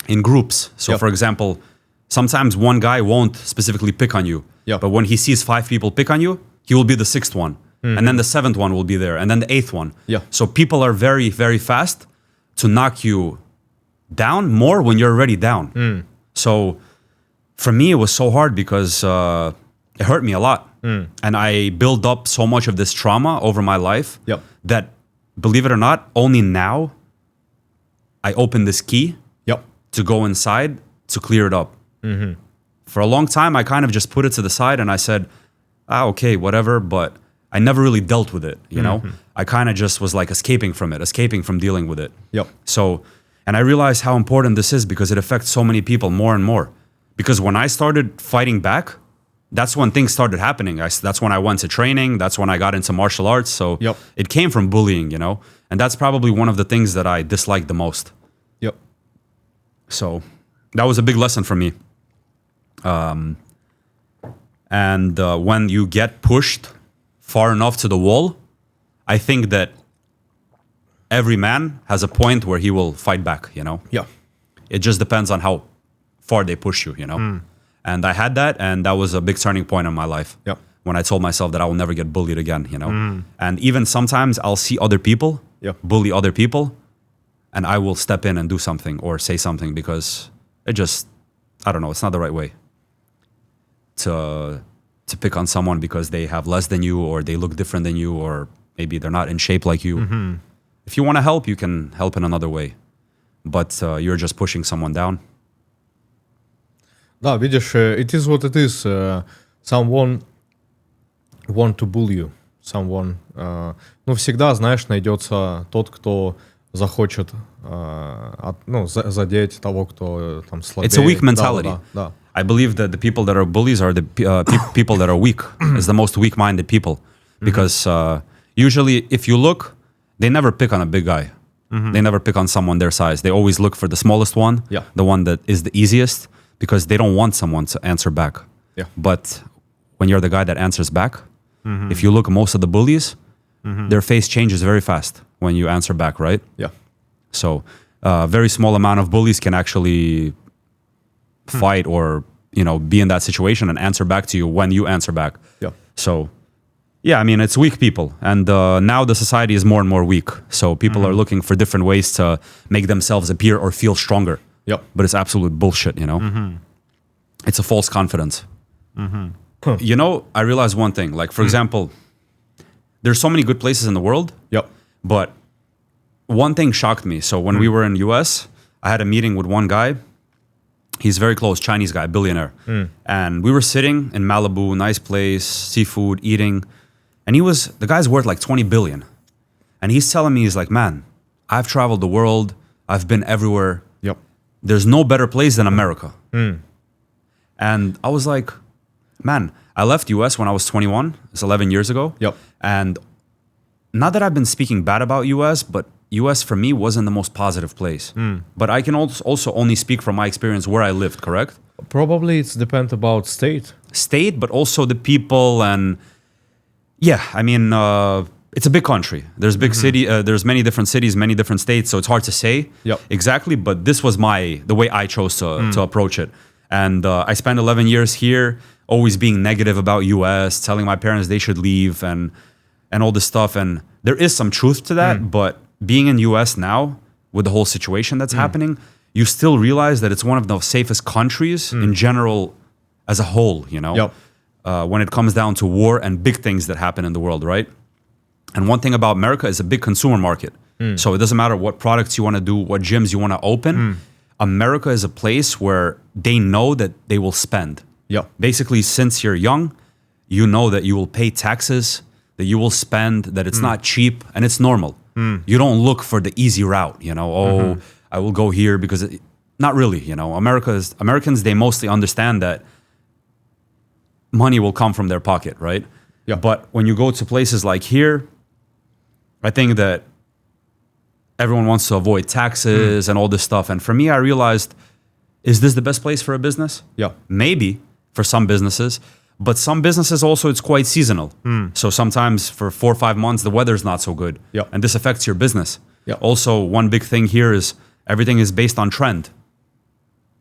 in groups. So Yep. for example, sometimes one guy won't specifically pick on you. Yep. But when he sees 5 people pick on you, he will be the 6th one. And then the 7th one will be there. And then the 8th one. Yeah. So people are very, very fast to knock you down more when you're already down. So for me, it was so hard because it hurt me a lot. And I built up so much of this trauma over my life Yep. that, believe it or not, only now I opened this key Yep. to go inside to clear it up. For a long time, I kind of just put it to the side and I said, okay, whatever, but I never really dealt with it, you know? I kind of just was like escaping from it, escaping from dealing with it. Yep. So, and I realized how important this is because it affects so many people more and more. Because when I started fighting back, that's when things started happening. That's when I went to training. That's when I got into martial arts. So Yep. it came from bullying, you know? And that's probably one of the things that I disliked the most. Yep. So that was a big lesson for me. And when you get pushed far enough to the wall, I think that every man has a point where he will fight back, you know? Yeah. It just depends on how far they push you, you know? And I had that, and that was a big turning point in my life. Yep. When I told myself that I will never get bullied again, you know? And even sometimes I'll see other people Yep. bully other people, and I will step in and do something or say something because it just, I don't know, it's not the right way to pick on someone because they have less than you or they look different than you or maybe they're not in shape like you. If you want to help, you can help in another way. But you're just pushing someone down. Да, видишь, it is what it is. Someone want to bully you. Someone, ну, всегда, знаешь, найдется тот, кто захочет, задеть того, кто там слабее. It's a weak mentality. Да. I believe that the people that are bullies are the people that are weak. It's the most weak-minded people. Because usually, if you look, they never pick on a big guy. They never pick on someone their size. They always look for the smallest one, Yeah. the one that is the easiest, because they don't want someone to answer back. Yeah. But when you're the guy that answers back, if you look at most of the bullies, their face changes very fast when you answer back, right? Yeah. So a very small amount of bullies can actually fight or, you know, be in that situation and answer back to you when you answer back. Yeah. So, yeah, I mean, it's weak people. And now the society is more and more weak. So people are looking for different ways to make themselves appear or feel stronger. Yep. But it's absolute bullshit, you know? It's a false confidence. You know, I realized one thing. Like, for example, there's so many good places in the world. Yep. But one thing shocked me. So when we were in US, I had a meeting with one guy. He's very close, Chinese guy, billionaire. And we were sitting in Malibu, nice place, seafood, eating. And the guy's worth like 20 billion. And he's telling me, he's like, man, I've traveled the world. I've been everywhere. Yep. There's no better place than America. And I was like, man, I left US when I was 21. It's 11 years ago. Yep. And not that I've been speaking bad about US, but US for me wasn't the most positive place. But I can also only speak from my experience where I lived, correct? Probably it's depend about state. State, but also the people and yeah, I mean, it's a big country. There's big city. There's many different cities, many different states. So it's hard to say Yep. exactly. But this was the way I chose to approach it. And I spent 11 years here, always being negative about US, telling my parents they should leave and all this stuff. And there is some truth to that. But being in US now, with the whole situation that's happening, you still realize that it's one of the safest countries in general as a whole, you know? Yep. When it comes down to war and big things that happen in the world, right? And one thing about America is a big consumer market. So it doesn't matter what products you want to do, what gyms you want to open. America is a place where they know that they will spend. Yep. Basically, since you're young, you know that you will pay taxes, that you will spend, that it's not cheap, and it's normal. You don't look for the easy route, you know. Oh, I will go here because not really, you know. Americans, they mostly understand that money will come from their pocket, right? Yeah. But when you go to places like here, I think that everyone wants to avoid taxes and all this stuff. And for me, I realized, is this the best place for a business? Yeah. Maybe for some businesses, but some businesses also, it's quite seasonal. So sometimes for 4 or 5 months, the weather's not so good. Yeah. And this affects your business. Yeah. Also, one big thing here is everything is based on trend.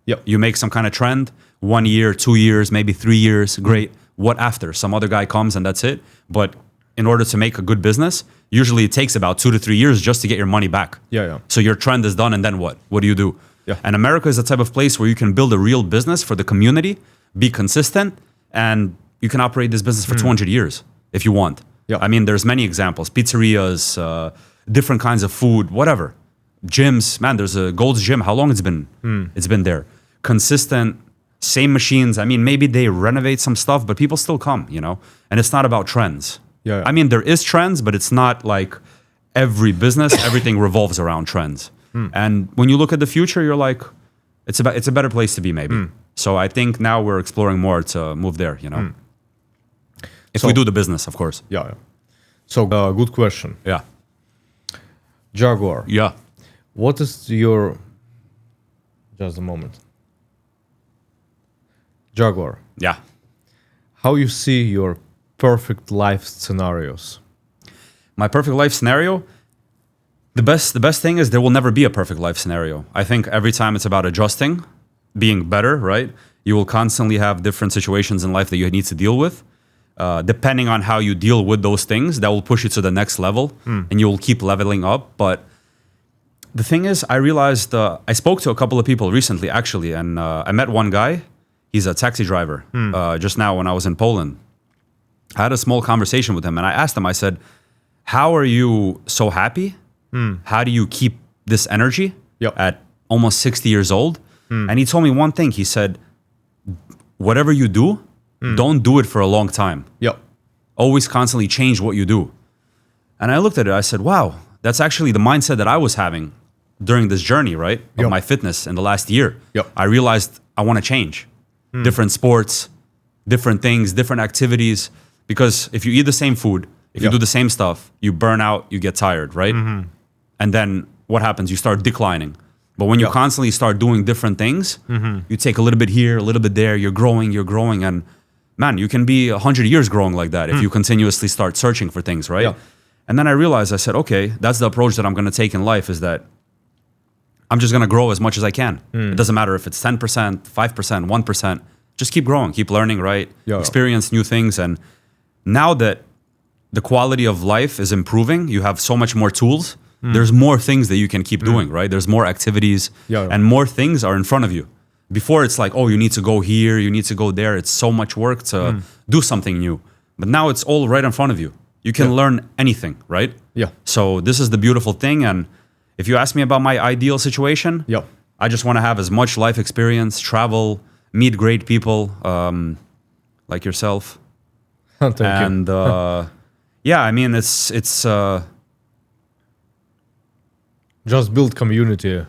Yeah. You make some kind of trend, 1 year, 2 years, maybe 3 years, great. What after? Some other guy comes and that's it. But in order to make a good business, usually it takes about 2 to 3 years just to get your money back. Yeah. So your trend is done, and then what? What do you do? Yeah. And America is the type of place where you can build a real business for the community, be consistent, and you can operate this business for 200 years if you want. Yeah. I mean, there's many examples: pizzerias, different kinds of food, whatever. Gyms, man. There's a Gold's Gym. How long it's been? It's been there. Consistent, same machines. I mean, maybe they renovate some stuff, but people still come, you know. And it's not about trends. Yeah. I mean, there is trends, but it's not like every business, everything revolves around trends. And when you look at the future, you're like, it's a better place to be, maybe. So I think now we're exploring more to move there, you know. If we do the business, of course. Yeah. So, good question. Yeah. Jaguar. Yeah. What is your... Just a moment. Jaguar. Yeah. How you see your perfect life scenarios? My perfect life scenario, the best thing is there will never be a perfect life scenario. I think every time it's about adjusting, being better, right? You will constantly have different situations in life that you need to deal with. Depending on how you deal with those things, that will push you to the next level, and you will keep leveling up. But the thing is, I realized I spoke to a couple of people recently, actually, and I met one guy. He's a taxi driver. Just now when I was in Poland, I had a small conversation with him, and I asked him, I said, how are you so happy? How do you keep this energy at almost 60 years old? And he told me one thing. He said, whatever you do, don't do it for a long time. Always constantly change what you do. And I looked at it, I said, wow, that's actually the mindset that I was having during this journey, right? Of my fitness in the last year. I realized I want to change. Different sports, different things, different activities. Because if you eat the same food, if you do the same stuff, you burn out, you get tired, right? And then what happens? You start declining. But when you constantly start doing different things, you take a little bit here, a little bit there, you're growing. And man, you can be 100 years growing like that if you continuously start searching for things, right? And then I realized, I said, okay, that's the approach that I'm going to take in life, is that I'm just going to grow as much as I can. It doesn't matter if it's 10%, 5%, 1%. Just keep growing, keep learning, right? Experience new things. And now that the quality of life is improving, you have so much more tools. There's more things that you can keep doing, right? There's more activities and more things are in front of you. Before it's like, oh, you need to go here, you need to go there. It's so much work to do something new. But now it's all right in front of you. You can learn anything, right? So this is the beautiful thing. And if you ask me about my ideal situation, I just want to have as much life experience, travel, meet great people like yourself. Thank you. And yeah, I mean, it's just build community.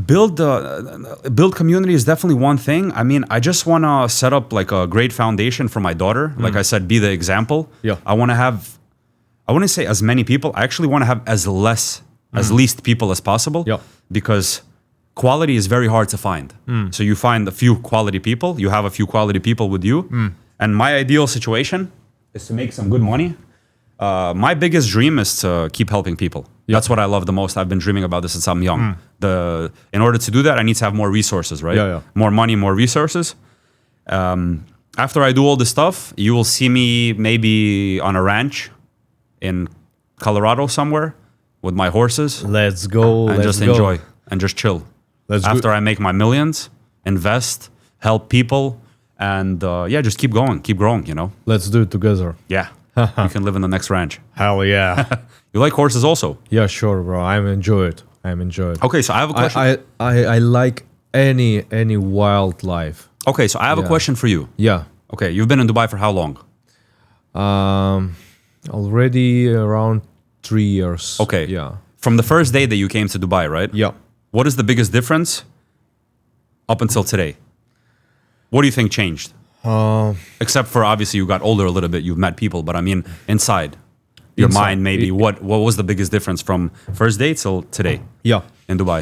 Build community is definitely one thing. I mean, I just want to set up like a great foundation for my daughter. Like I said, be the example. I want to have, I wouldn't say as many people. I actually want to have as least people as possible. Because quality is very hard to find. So you find a few quality people. You have a few quality people with you. And my ideal situation is to make some good money. My biggest dream is to keep helping people. That's what I love the most. I've been dreaming about this since I'm young. In order to do that, I need to have more resources, right? More money, more resources. After I do all this stuff, you will see me maybe on a ranch in Colorado somewhere with my horses. Let's go. And just enjoy and just chill. After I make my millions, invest, help people, and just keep going, keep growing, you know? Let's do it together. Yeah. You can live in the next ranch. Hell yeah. You like horses also? Yeah, sure, bro. I'm enjoy it. Okay, so I have a question. I like any wildlife. Okay, so I have a question for you. Yeah. Okay, you've been in Dubai for how long? Already around 3 years. Okay. Yeah. from the first day that you came to Dubai, right? Yeah. What is the biggest difference up until today? What do you think changed? Except for obviously you got older a little bit, you've met people, but I mean inside your mind maybe. What was the biggest difference from first day till today? Yeah. In Dubai?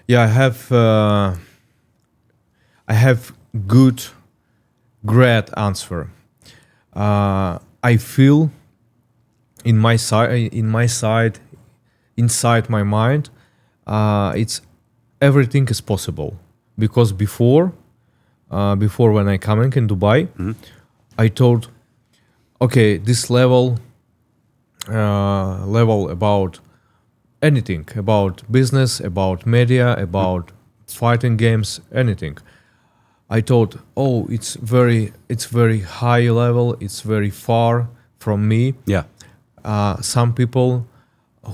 Yeah, I have great answer. I feel inside my mind, it's everything is possible, because before when I coming in Dubai, I thought, okay, this level about anything, about business, about media, about fighting games, anything. I thought, oh, it's very high level, it's very far from me. Yeah. Some people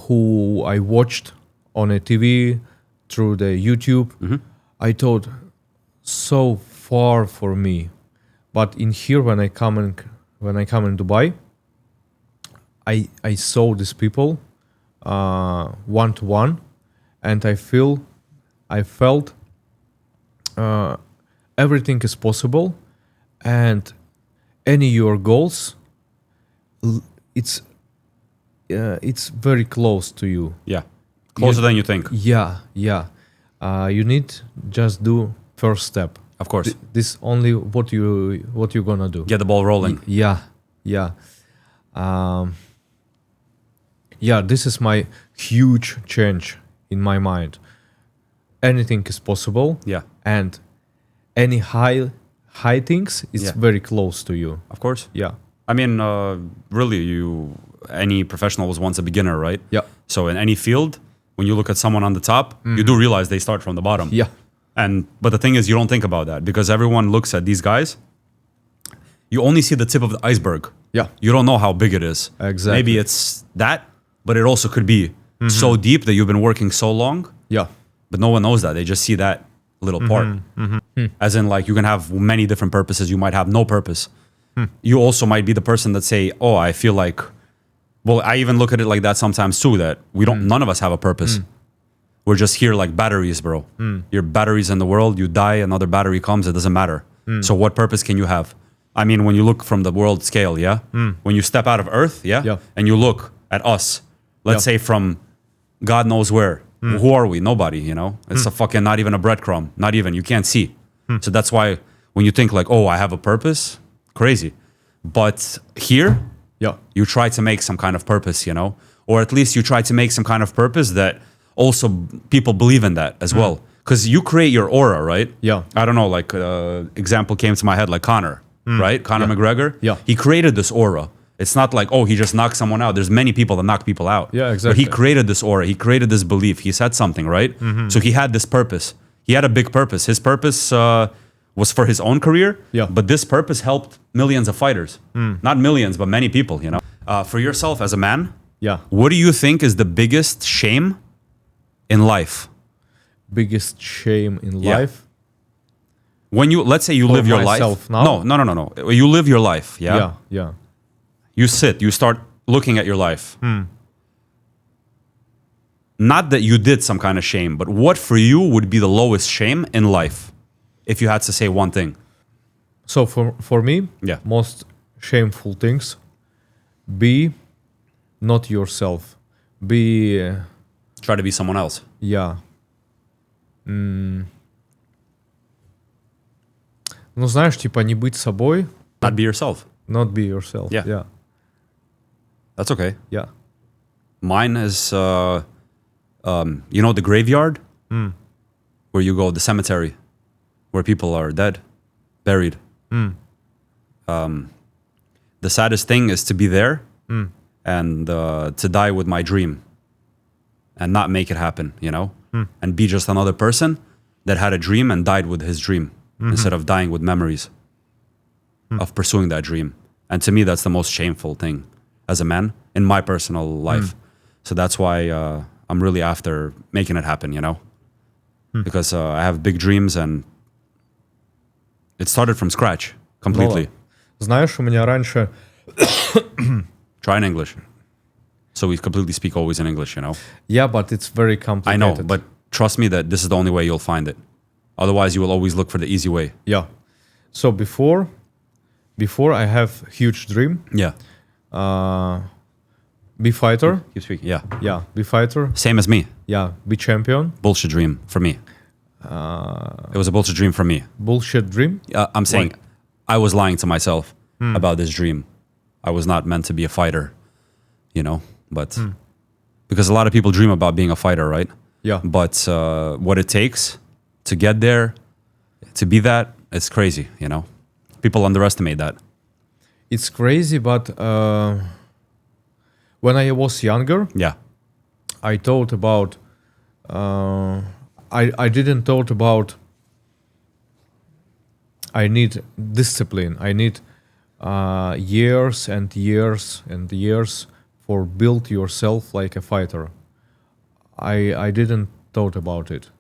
who I watched on a TV, through the YouTube, I thought so far for me. But in here, when I come in Dubai, I saw these people one to one, and I felt everything is possible, and any your goals, it's very close to you. Yeah. Closer than you think. Yeah. You need just do first step. Of course. This only what you gonna do. Get the ball rolling. Yeah. This is my huge change in my mind. Anything is possible. Yeah. And any high things is very close to you. Of course. Yeah. I mean, really, any professional was once a beginner, right? Yeah. So in any field, when you look at someone on the top, you do realize they start from the bottom. Yeah. But the thing is, you don't think about that, because everyone looks at these guys. You only see the tip of the iceberg. Yeah. You don't know how big it is. Exactly. Maybe it's that, but it also could be so deep that you've been working so long. Yeah. But no one knows that. They just see that little part. As in, like, you can have many different purposes. You might have no purpose. You also might be the person that say, oh, I feel like, well, I even look at it like that sometimes too, that none of us have a purpose. We're just here like batteries, bro. Your batteries in the world, you die, another battery comes, it doesn't matter. So what purpose can you have? I mean, when you look from the world scale, yeah? When you step out of Earth, yeah? And you look at us, let's say from God knows where. Who are we? Nobody, you know? It's a fucking, not even a breadcrumb. Not even, you can't see. So that's why when you think like, oh, I have a purpose, crazy. But here, you try to make some kind of purpose, you know? Or at least you try to make some kind of purpose that also people believe in that as well. Because you create your aura, right? Yeah. I don't know, like example came to my head, like Conor, right? Conor McGregor. Yeah. He created this aura. It's not like, oh, he just knocked someone out. There's many people that knock people out. Yeah, exactly. But he created this aura. He created this belief. He said something, right? So he had this purpose. He had a big purpose. His purpose was for his own career. Yeah. But this purpose helped millions of fighters. Not millions, but many people, you know? For yourself as a man, what do you think is the biggest shame in life? Biggest shame in life? When you, let's say you live your life. Now? No. You live your life, yeah? Yeah. You sit, you start looking at your life. Not that you did some kind of shame, but what for you would be the lowest shame in life? If you had to say one thing. So for me, most shameful things, be not yourself. Be... try to be someone else. Yeah. Ну, знаешь, типа не быть собой. Not be yourself. Not be yourself. Yeah. That's okay. Yeah. Mine is, you know, the graveyard? Where you go, the cemetery, where people are dead, buried. The saddest thing is to be there and to die with my dream and not make it happen, you know? And be just another person that had a dream and died with his dream instead of dying with memories of pursuing that dream. And to me, that's the most shameful thing as a man in my personal life. So that's why I'm really after making it happen, you know? Because I have big dreams and it started from scratch completely. Знаешь, у меня раньше... Try in English. So we completely speak always in English, you know? Yeah, but it's very complicated. I know, but trust me that this is the only way you'll find it. Otherwise, you will always look for the easy way. Yeah. So before I have huge dream. Yeah. Be fighter. Keep speaking. Yeah. Yeah. Be fighter. Same as me. Yeah. Be champion. Bullshit dream for me. It was a bullshit dream for me. Bullshit dream. I'm saying I was lying to myself about this dream. I was not meant to be a fighter, you know, but because a lot of people dream about being a fighter, right? Yeah. But what it takes to get there, to be that, it's crazy, you know? People underestimate that. It's crazy, but when I was younger, Yeah. I thought about, I didn't thought about, I need discipline. I need years and years and years for build yourself like a fighter. I didn't thought about it.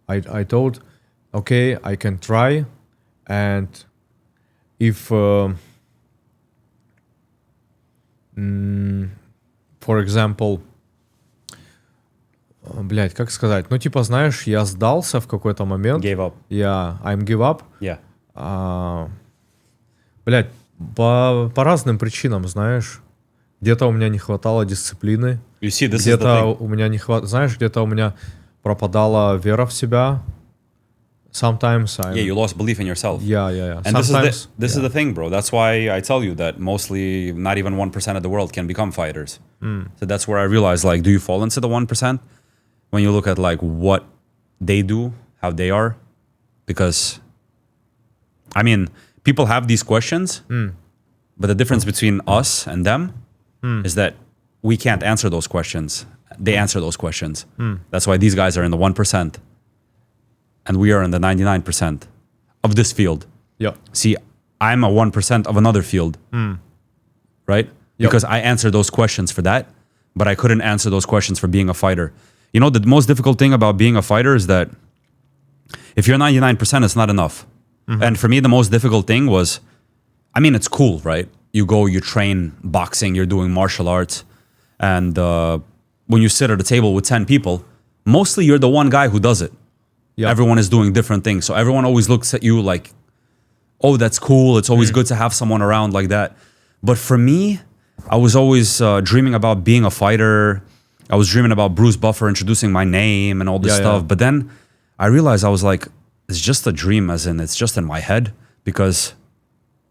I thought, okay, I can try, and if, for example, блядь, как сказать? Ну, типа, знаешь, я сдался в какой-то момент. Gave up. Yeah, I'm give up. Yeah. Блядь, по разным причинам, знаешь. Где-то у меня не хватало дисциплины. You see, this is the Где-то thing. у меня не хватало, знаешь, где-то у меня пропадала вера в себя. Sometimes I'm... Yeah, you lost belief in yourself. Yeah. And Sometimes, this is the thing, bro. That's why I tell you that mostly not even 1% of the world can become fighters. So that's where I realized, like, do you fall into the 1%? When you look at, like, what they do, how they are? Because, I mean, people have these questions, but the difference between us and them is that we can't answer those questions. They answer those questions. That's why these guys are in the 1%. And we are in the 99% of this field. Yeah. See, I'm a 1% of another field, right? Yep. Because I answer those questions for that, but I couldn't answer those questions for being a fighter. You know, the most difficult thing about being a fighter is that if you're 99%, it's not enough. And for me, the most difficult thing was, I mean, it's cool, right? You go, you train boxing, you're doing martial arts. And when you sit at a table with 10 people, mostly you're the one guy who does it. Yeah. Everyone is doing different things. So everyone always looks at you like, oh, that's cool. It's always good to have someone around like that. But for me, I was always dreaming about being a fighter. I was dreaming about Bruce Buffer introducing my name and all this stuff. But then I realized I was like, it's just a dream, as in it's just in my head, because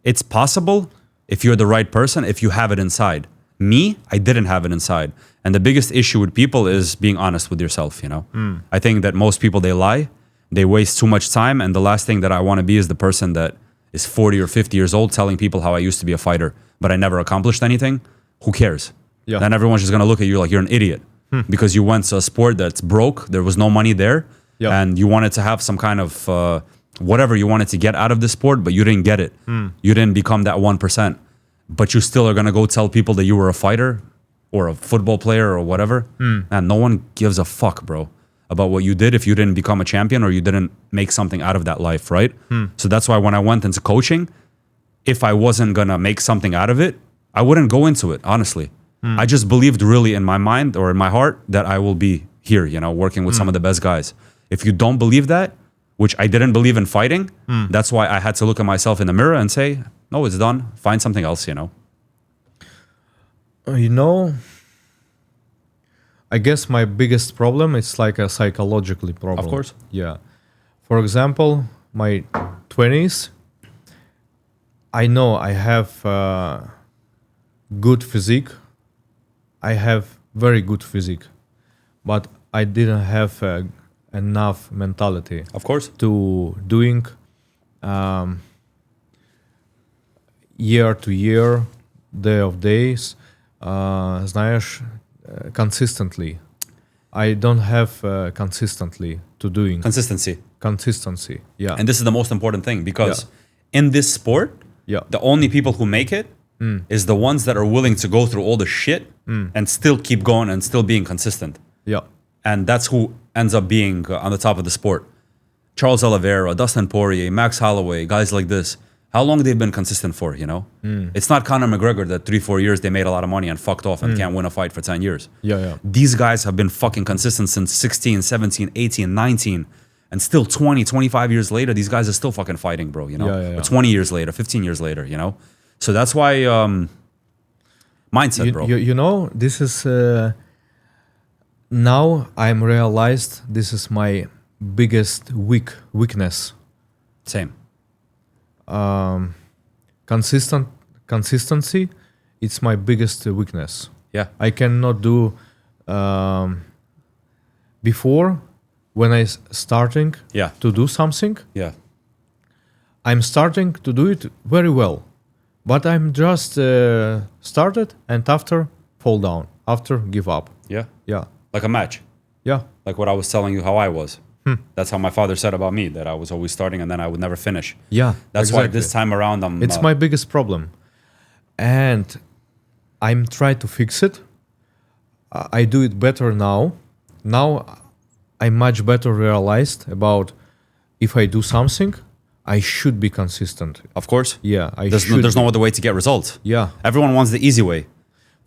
it's possible if you're the right person, if you have it inside. Me, I didn't have it inside. And the biggest issue with people is being honest with yourself, you know? I think that most people, they lie, they waste too much time. And the last thing that I want to be is the person that is 40 or 50 years old telling people how I used to be a fighter, but I never accomplished anything. Who cares? Yeah. Then everyone's just going to look at you like you're an idiot because you went to a sport that's broke. There was no money there. Yeah. And you wanted to have some kind of whatever you wanted to get out of the sport, but you didn't get it. You didn't become that 1%. But you still are going to go tell people that you were a fighter or a football player or whatever. And no one gives a fuck, bro, about what you did if you didn't become a champion or you didn't make something out of that life, right? So that's why when I went into coaching, if I wasn't going to make something out of it, I wouldn't go into it, honestly. I just believed really in my mind or in my heart that I will be here, you know, working with some of the best guys. If you don't believe that, which I didn't believe in fighting, that's why I had to look at myself in the mirror and say, no, it's done. Find something else, you know? You know, I guess my biggest problem is like a psychologically problem. Of course. Yeah. For example, my 20s, I know I have good physique. I have very good physique, but I didn't have enough mentality. Of course. To doing year to year, day of days, знаешь, consistently. I don't have consistently to doing. Consistency, yeah. And this is the most important thing because in this sport, the only people who make it is the ones that are willing to go through all the shit and still keep going and still being consistent. Yeah. And that's who ends up being on the top of the sport. Charles Oliveira, Dustin Poirier, Max Holloway, guys like this. how long they've been consistent for, you know? It's not Conor McGregor that 3-4 years they made a lot of money and fucked off and can't win a fight for 10 years. Yeah. These guys have been fucking consistent since 16, 17, 18, 19. And still 20, 25 years later, these guys are still fucking fighting, bro, you know? Yeah. Or 20 years later, 15 years later, you know? So that's why mindset, bro. You know, this is... now I'm realized this is my biggest weakness. Same. Consistency, it's my biggest weakness. Yeah. I cannot do before when I starting to do something. Yeah. I'm starting to do it very well, but I'm just started and after fall down, after give up. Yeah. Yeah. Like a match. Yeah. Like what I was telling you how I was. That's how my father said about me, that I was always starting and then I would never finish. Yeah. That's exactly. why this time around It's my biggest problem. And I'm trying to fix it. I do it better now. Now I'm much better realized about if I do something, I should be consistent. Of course. Yeah, There's no other way to get results. Yeah. Everyone wants the easy way.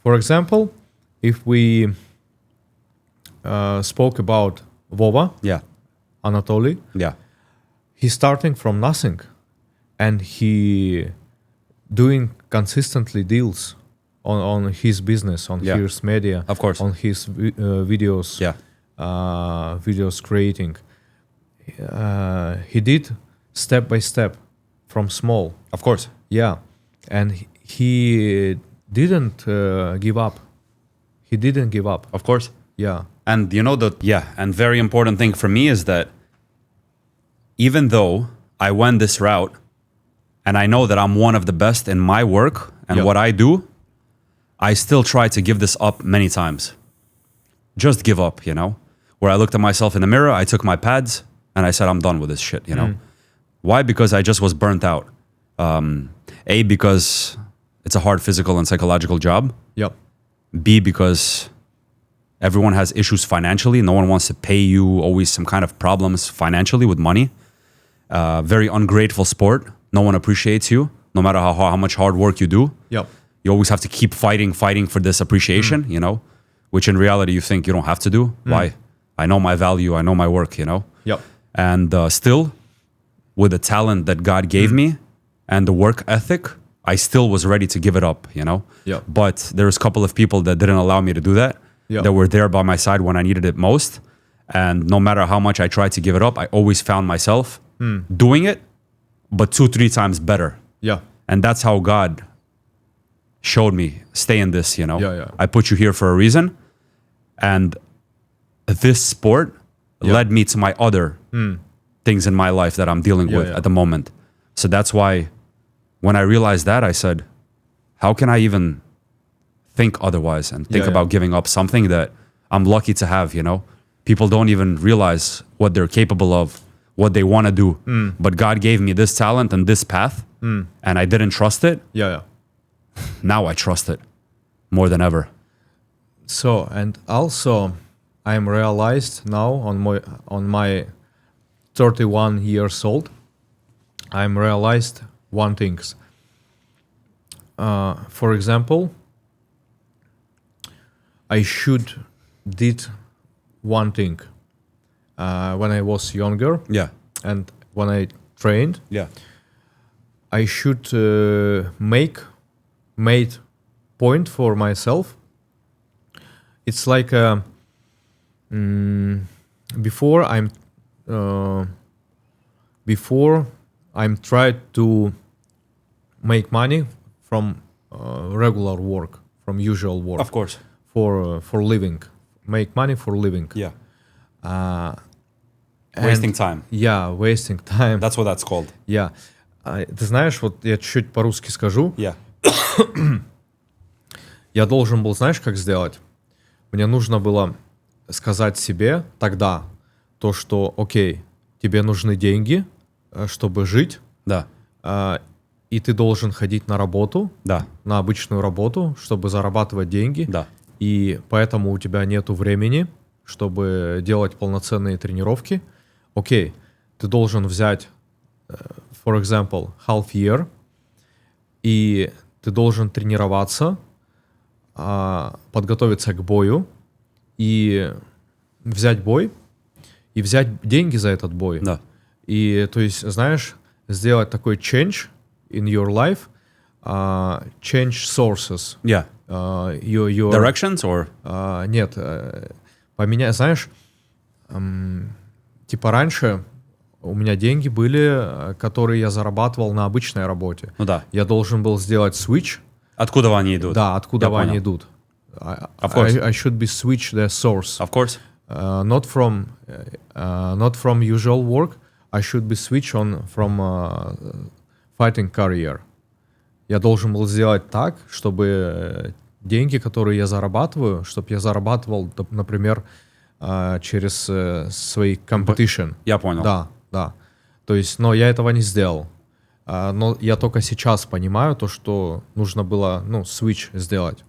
For example, if we spoke about Vova, Yeah. Anatoly, Yeah. he's starting from nothing and he doing consistently deals on his business, on his media, Of course. on his videos, Yeah. videos creating. He did step by step from small. Of course. Yeah. And he didn't give up. He didn't give up. Of course. Yeah. And you know and very important thing for me is that even though I went this route and I know that I'm one of the best in my work and what I do, I still try to give this up many times. Just give up, you know? Where I looked at myself in the mirror, I took my pads and I said, I'm done with this shit, you know? Why? Because I just was burnt out. Because it's a hard physical and psychological job. Yep. B, because everyone has issues financially. No one wants to pay you, always some kind of problems financially with money. Very ungrateful sport. No one appreciates you, no matter how much hard work you do. Yep. You always have to keep fighting for this appreciation, you know, which in reality you think you don't have to do. Why? I know my value. I know my work, you know. Yep. And still, with the talent that God gave me and the work ethic, I still was ready to give it up, you know. Yep. But there's a couple of people that didn't allow me to do that. Yep. That were there by my side when I needed it most. And no matter how much I tried to give it up, I always found myself doing it, but 2-3 times better. Yeah. And that's how God showed me, stay in this, you know. Yeah. I put you here for a reason. And this sport led me to my other things in my life that I'm dealing with at the moment. So that's why when I realized that, I said, how can I even think otherwise and think about giving up something that I'm lucky to have, you know? People don't even realize what they're capable of, what they want to do. But God gave me this talent and this path, and I didn't trust it. Yeah. Now I trust it more than ever. So, and also I'm realized now on my 31 years old, I'm realized one thing. For example, I should did one thing when I was younger. Yeah. And when I trained. Yeah. I should made point for myself. It's like before I'm tried to make money from regular work, from usual work. Of course. For living, make money for living. Yeah. Wasting time. Yeah, wasting time. That's what that's called. Yeah. Ты знаешь, вот я чуть-чуть по-русски скажу. Yeah. Я должен был, знаешь, как сделать? Мне нужно было сказать себе тогда то, что, окей, тебе нужны деньги, чтобы жить. Да. И ты должен ходить на работу, Да. на обычную работу, чтобы зарабатывать деньги. Да. И поэтому у тебя нету времени, чтобы делать полноценные тренировки. Окей, ты должен взять for example, half year, и ты должен тренироваться, подготовиться к бою и взять бой, и взять деньги за этот бой. Да. И, то есть, знаешь, сделать такой change in your life, change sources. Yeah. Your Directions or? Нет, поменять, знаешь, типа раньше у меня деньги были, которые я зарабатывал на обычной работе. Ну да. Я должен был сделать switch. Откуда они идут? Да, откуда Я они понял. идут. Of course. I should be switch the source. Of course. Not from usual work. I should be switch on from fighting career. Я должен был сделать так, чтобы деньги, которые я зарабатываю, чтобы я зарабатывал, например, через свои competition. Я понял. Да. То есть, но я этого не сделал. Но я только сейчас понимаю то, что нужно было, switch сделать.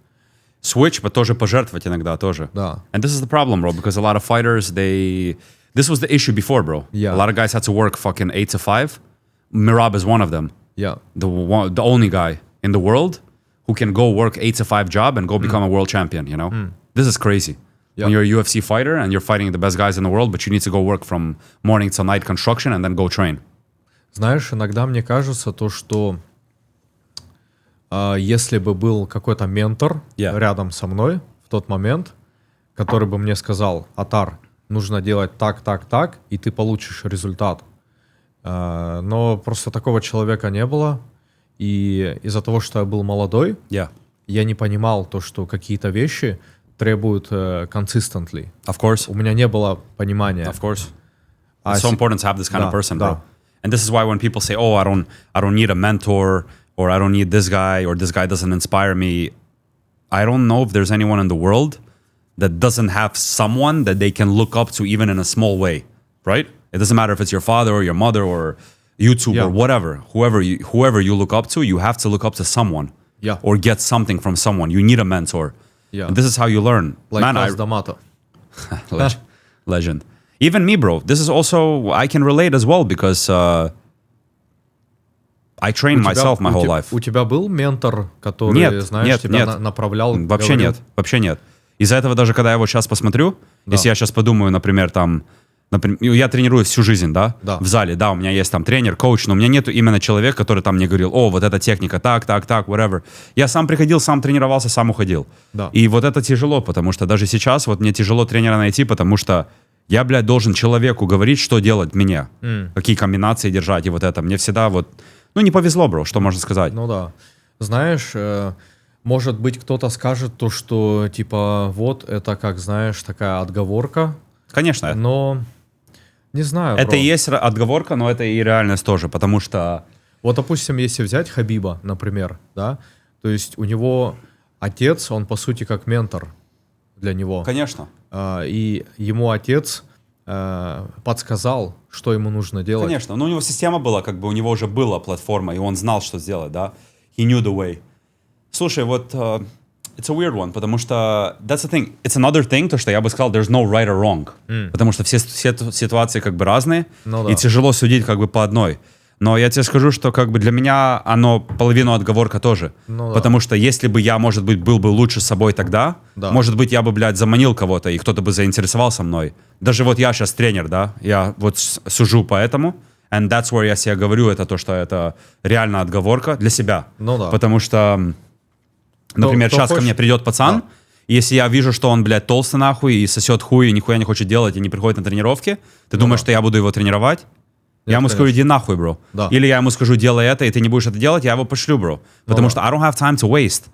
Switch, but тоже пожертвовать иногда тоже. Да. And this is the problem, bro, because a lot of fighters, this was the issue before, bro. Yeah. A lot of guys had to work fucking 8 to 5. Mirab is one of them. Yeah. The only guy in the world who can go work 8 to 5 job and go become a world champion, you know? This is crazy. Yeah. When you're a UFC fighter and you're fighting the best guys in the world, but you need to go work from morning till night construction and then go train. Знаешь, иногда мне кажется то, что если бы был какой-то ментор рядом со мной в тот момент, который бы мне сказал: Отар, нужно делать так, и ты получишь результат. Но просто такого человека не было. И из-за того, что я был молодой, я не понимал то, что какие-то вещи требуют consistently. Of course. У меня не было понимания. Of course. It's so important to have this kind of person, bro. Да. And this is why when people say, "Oh, I don't need a mentor," or "I don't need this guy," or "This guy doesn't inspire me," I don't know if there's anyone in the world that doesn't have someone that they can look up to, even in a small way, right? It doesn't matter if it's your father or your mother or YouTube or whatever. Whoever you look up to, you have to look up to someone, or get something from someone. You need a mentor. Yeah. And this is how you learn. Like Man, D'Amato. Legend. Even me, bro. This is also, I can relate as well because I trained myself my whole life. У тебя был ментор, который, знаешь, тебя направлял? Вообще нет. Из-за этого даже, когда я вот сейчас посмотрю, если я сейчас подумаю, например, я тренируюсь всю жизнь, да? В зале, да, у меня есть там тренер, коуч, но у меня нету именно человека, который там мне говорил: о, вот эта техника, так, whatever. Я сам приходил, сам тренировался, сам уходил. Да. И вот это тяжело, потому что даже сейчас вот мне тяжело тренера найти, потому что я, блядь, должен человеку говорить, что делать мне, какие комбинации держать, и вот это. Мне всегда вот, не повезло, бро, что можно сказать. Ну да. Знаешь, может быть, кто-то скажет то, что, типа, вот, это, как, знаешь, такая отговорка. Конечно. Но, не знаю, это и есть отговорка, но это и реальность тоже, потому что... Вот, допустим, если взять Хабиба, например, да, то есть у него отец, он, по сути, как ментор для него. Конечно. И ему отец подсказал, что ему нужно делать. Конечно, но у него система была, как бы у него уже была платформа, и он знал, что сделать, да? He knew the way. Слушай, вот it's a weird one, потому что that's the thing. It's another thing, то, что я бы сказал, there's no right or wrong. Потому что все ситуации как бы разные, и тяжело судить как бы по одной. Но я тебе скажу, что как бы для меня оно половину отговорка тоже. Потому что если бы я, может быть, был бы лучше собой тогда, может быть, я бы, блядь, заманил кого-то, и кто-то бы заинтересовался мной. Даже вот я сейчас тренер, да, я вот сужу по этому, and that's where я себе говорю, это то, что это реально отговорка для себя. Потому что, например, сейчас ко мне придет пацан, и если я вижу, что он, блядь, толстый нахуй, и сосет хуй, и нихуя не хочет делать, и не приходит на тренировки, ты думаешь, что я буду его тренировать? Я ему скажу: иди нахуй, бро. Или я ему скажу: делай это, и ты не будешь это делать, я его пошлю, бро. Потому что I don't have time to waste.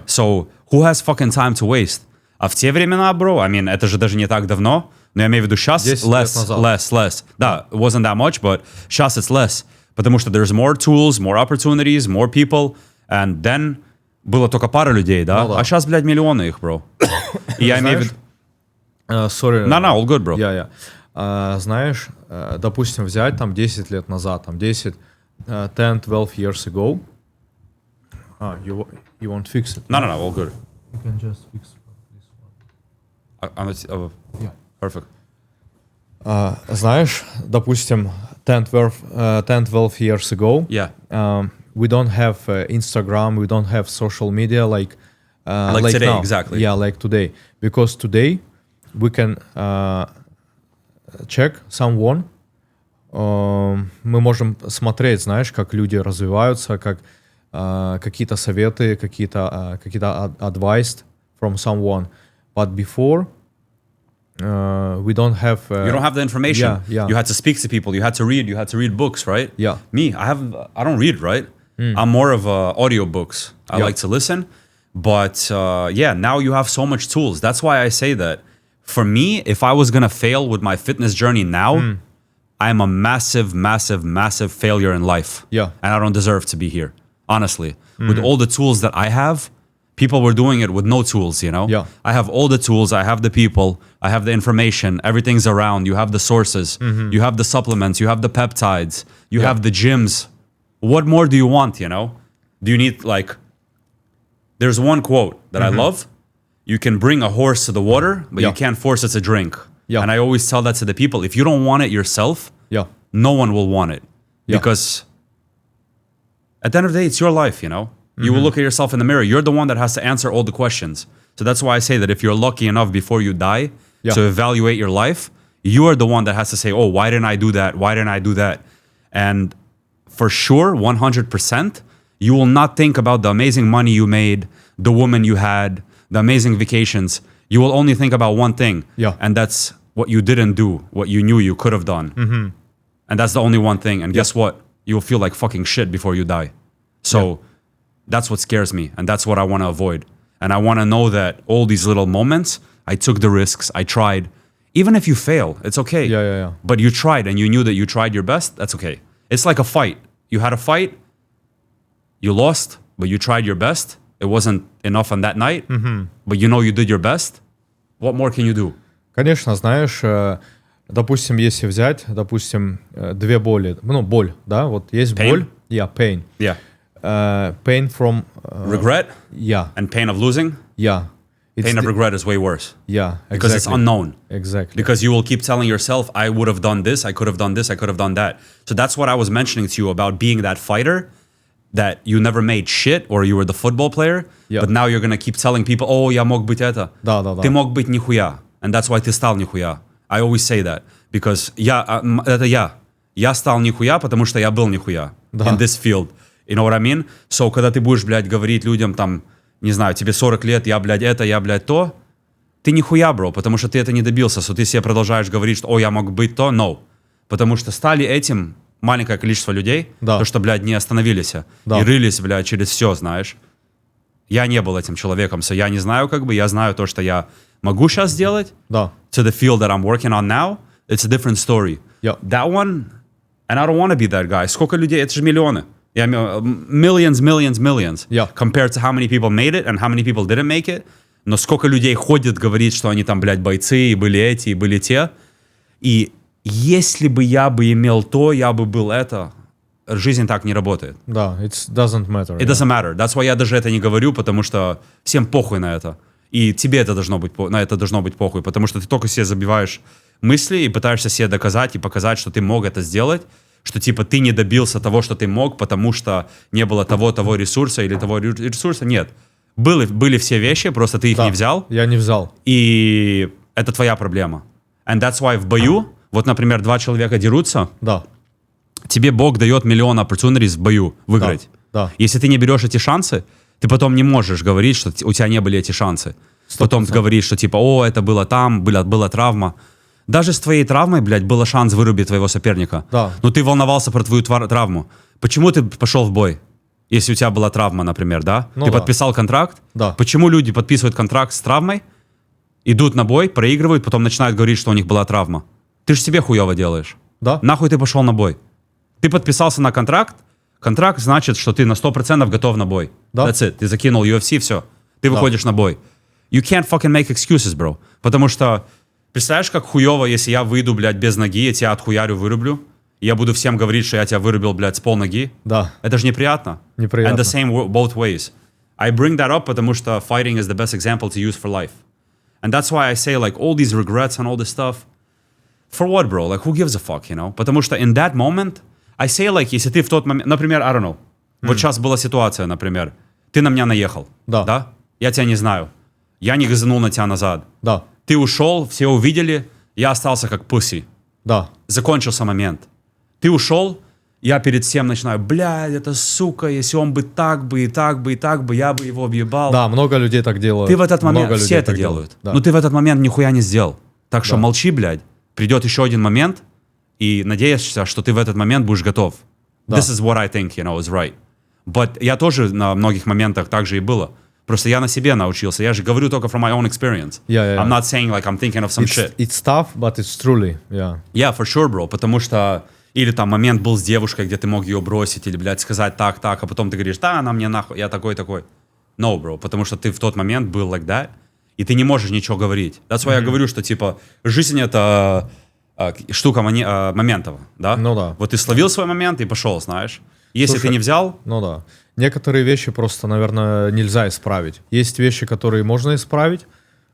So, who has fucking time to waste? А в те времена, бро, I mean, это же даже не так давно, но я имею в виду сейчас less. Да, it wasn't that much, but сейчас it's less. Потому что there's more tools, more opportunities, more people, and then было только пара людей, да? А сейчас, блядь, миллионы их, бро. И я имею в виду... Sorry. No, all good, bro. Знаешь, допустим, взять там 10 лет назад, там 10, 12 years ago. You won't fix it? No, all good. You can just fix this one. Perfect. Знаешь, допустим, 12 years ago. Yeah. We don't have Instagram, we don't have social media like today, now. exactly. Yeah, like today. Because today we can check someone. Мы можем смотреть, знаешь, как люди развиваются, как какие-то советы, какие-то advice from someone. But before, we don't have... you don't have the information. Yeah. You had to speak to people. You had to read books, right? Yeah. Me, I don't read, right? I'm more of audio books. I like to listen. But now you have so much tools. That's why I say that. For me, if I was going to fail with my fitness journey now, I'm a massive, massive, massive failure in life. Yeah. And I don't deserve to be here, honestly. With all the tools that I have, people were doing it with no tools, you know? Yeah. I have all the tools, I have the people, I have the information, everything's around, you have the sources, you have the supplements, you have the peptides, you have the gyms. What more do you want, you know? Do you need, like... There's one quote that I love. You can bring a horse to the water, but you can't force it to drink. Yeah. And I always tell that to the people. If you don't want it yourself, no one will want it. Because at the end of the day, it's your life, you know? You will look at yourself in the mirror. You're the one that has to answer all the questions. So that's why I say that if you're lucky enough before you die to evaluate your life, you are the one that has to say, oh, why didn't I do that? Why didn't I do that? And for sure, 100%, you will not think about the amazing money you made, the woman you had, the amazing vacations. You will only think about one thing. And that's what you didn't do, what you knew you could have done. And that's the only one thing. And guess what? You will feel like fucking shit before you die. So that's what scares me. And that's what I want to avoid. And I want to know that all these little moments, I took the risks, I tried. Even if you fail, it's okay. Yeah. But you tried and you knew that you tried your best, that's okay. It's like a fight. You had a fight, you lost, but you tried your best. It wasn't enough on that night, but you know you did your best. What more can you do? Конечно, знаешь, допустим, если взять, допустим, две боли, ну, боль, да, вот есть Pain? боль, pain. Yeah. Pain from... regret? Yeah. And pain of losing? Yeah. Pain of regret is way worse. Yeah, exactly. Because it's unknown. Exactly. Because you will keep telling yourself, I would have done this, I could have done this, I could have done that. So that's what I was mentioning to you about being that fighter, that you never made shit, or you were the football player, but now you're going to keep telling people, oh, я мог быть это. Да. Ты мог быть нихуя. And that's why ты стал нихуя. I always say that. Because это я. Я стал нихуя, потому что я был нихуя. In this field. You know what I mean? So, когда ты будешь, блядь, говорить людям, там, не знаю, тебе 40 лет, я, блядь, это, я, блядь, то, ты нихуя, бро, потому что ты это не добился. So, ты себе продолжаешь говорить, что, о, я мог быть то, no. Потому что стали этим маленькое количество людей, то, что, блядь, не остановились и рылись, блядь, через все, знаешь. Я не был этим человеком, so я не знаю, как бы, я знаю то, что я могу сейчас сделать. Да. To the field that I'm working on now, it's a different story. That one, and I don't want to be that guy. Сколько людей, это же миллионы. Millions. Compared to how many people made it and how many people didn't make it. Но сколько людей ходит, говорит, что они там, блядь, бойцы, и были эти, и были те. И если бы я бы имел то, я бы был это. Жизнь так не работает. Да, it doesn't matter. It doesn't matter. That's why я даже это не говорю, потому что всем похуй на это. И тебе это должно быть, на это должно быть похуй, потому что ты только себе забиваешь мысли и пытаешься себе доказать и показать, что ты мог это сделать, что типа ты не добился того, что ты мог, потому что не было того ресурса или того ресурса. Нет. Были все вещи, просто ты их не взял. Я не взял. И это твоя проблема. And that's why в бою, вот, например, два человека дерутся, тебе Бог дает миллион opportunities в бою выиграть. Да. Если ты не берешь эти шансы, ты потом не можешь говорить, что у тебя не были эти шансы. 100%. Потом ты говоришь, что типа, о, это было там, была травма. Даже с твоей травмой, блядь, был шанс вырубить твоего соперника. Да. Но ты волновался про твою травму. Почему ты пошел в бой? Если у тебя была травма, например, да? Ну, ты подписал контракт. Да. Почему люди подписывают контракт с травмой, идут на бой, проигрывают, потом начинают говорить, что у них была травма? Ты же себе хуево делаешь. Да. Нахуй ты пошел на бой? Ты подписался на контракт. Контракт значит, что ты на 100% готов на бой. Да. That's it. Ты закинул UFC, все. Ты выходишь на бой. You can't fucking make excuses, bro. Потому что, представляешь, как хуево, если я выйду, блядь, без ноги, я тебя отхуярю, вырублю, и я буду всем говорить, что я тебя вырубил, блядь, с полноги. Да. Это же неприятно. Неприятно. And the same both ways. I bring that up потому что fighting is the best example to use for life. And that's why I say, like, all these regrets and all this stuff, For what, bro? Like, who gives a fuck, you know? Потому что in that moment, I say, like, если ты в тот момент... Например, I don't know. Вот сейчас была ситуация, например. Ты на меня наехал. Да? Я тебя не знаю. Я не газанул на тебя назад. Да. Ты ушел, все увидели, я остался как pussy. Да. Закончился момент. Ты ушел, я перед всем начинаю, блядь, это сука, если он бы так бы, и так бы, и так бы, я бы его объебал. Да, много людей так делают. Ты в этот момент, все это делают. Да. Но ты в этот момент нихуя не сделал. Так что молчи, блядь. Придет еще один момент, и надеешься, что ты в этот момент будешь готов. Да. This is what I think, you know, is right. But я тоже на многих моментах так же и было. Просто я на себе научился. Я же говорю только from my own experience. I'm not saying like I'm thinking of some shit. It's tough, but it's truly, Yeah, for sure, bro. Потому что или там момент был с девушкой, где ты мог ее бросить, или, блядь, сказать так, а потом ты говоришь, да, она мне нахуй, я такой. No, bro, потому что ты в тот момент был like that, и ты не можешь ничего говорить. That's why я говорю, что, типа, жизнь — это штука моментов, да? Ну да. Вот ты словил свой момент и пошел, знаешь. Если ты не взял... Ну да. Некоторые вещи просто, наверное, нельзя исправить. Есть вещи, которые можно исправить,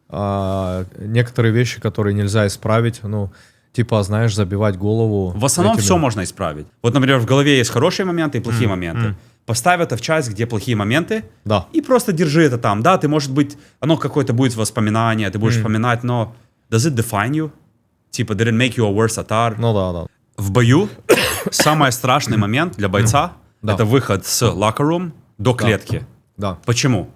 а некоторые вещи, которые нельзя исправить, ну, типа, знаешь, забивать голову. В основном все можно исправить. Вот, например, в голове есть хорошие моменты и плохие моменты. Поставь это в часть, где плохие моменты, и просто держи это там. Да, ты, может быть, оно какое-то будет воспоминание, ты будешь вспоминать, но does it define you? Типа, did it make you a worse Otar? Ну да. В бою самый страшный момент для бойца — это выход с locker room до клетки. Да. Почему?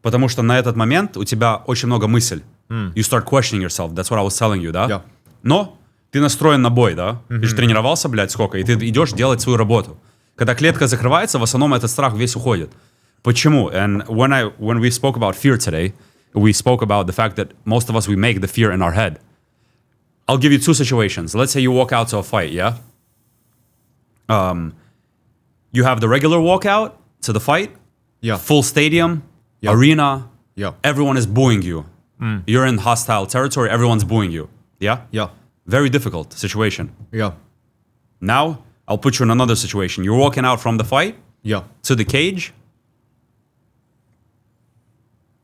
Потому что на этот момент у тебя очень много мыслей. You start questioning yourself. That's what I was telling you, да? Yeah. Но ты настроен на бой, да? Ты же тренировался, блядь, сколько, и ты идешь делать свою работу. Когда клетка закрывается, в основном этот страх весь уходит. Почему? And when we spoke about fear today, we spoke about the fact that most of us, we make the fear in our head. I'll give you two situations. Let's say you walk out to a fight, yeah? You have the regular walkout to the fight, full stadium, arena, everyone is booing you. You're in hostile territory, everyone's booing you. Yeah? Yeah. Very difficult situation. Yeah. Now, I'll put you in another situation. You're walking out from the fight to the cage.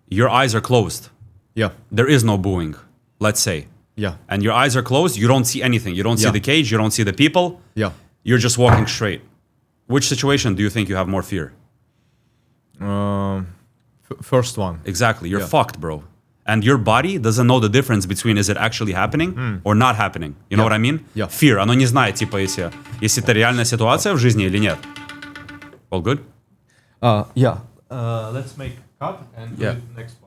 Your eyes are closed. Yeah. There is no booing, let's say. Yeah. And your eyes are closed, you don't see anything. You don't see the cage, you don't see the people. Yeah. You're just walking straight. Which situation do you think you have more fear? First one. Exactly. You're fucked, bro. And your body doesn't know the difference between is it actually happening or not happening. You know what I mean? Yeah. Fear. Оно не знает, типа, если это реальная ситуация в жизни или нет. All good? Yeah. Let's make cut and do it next one.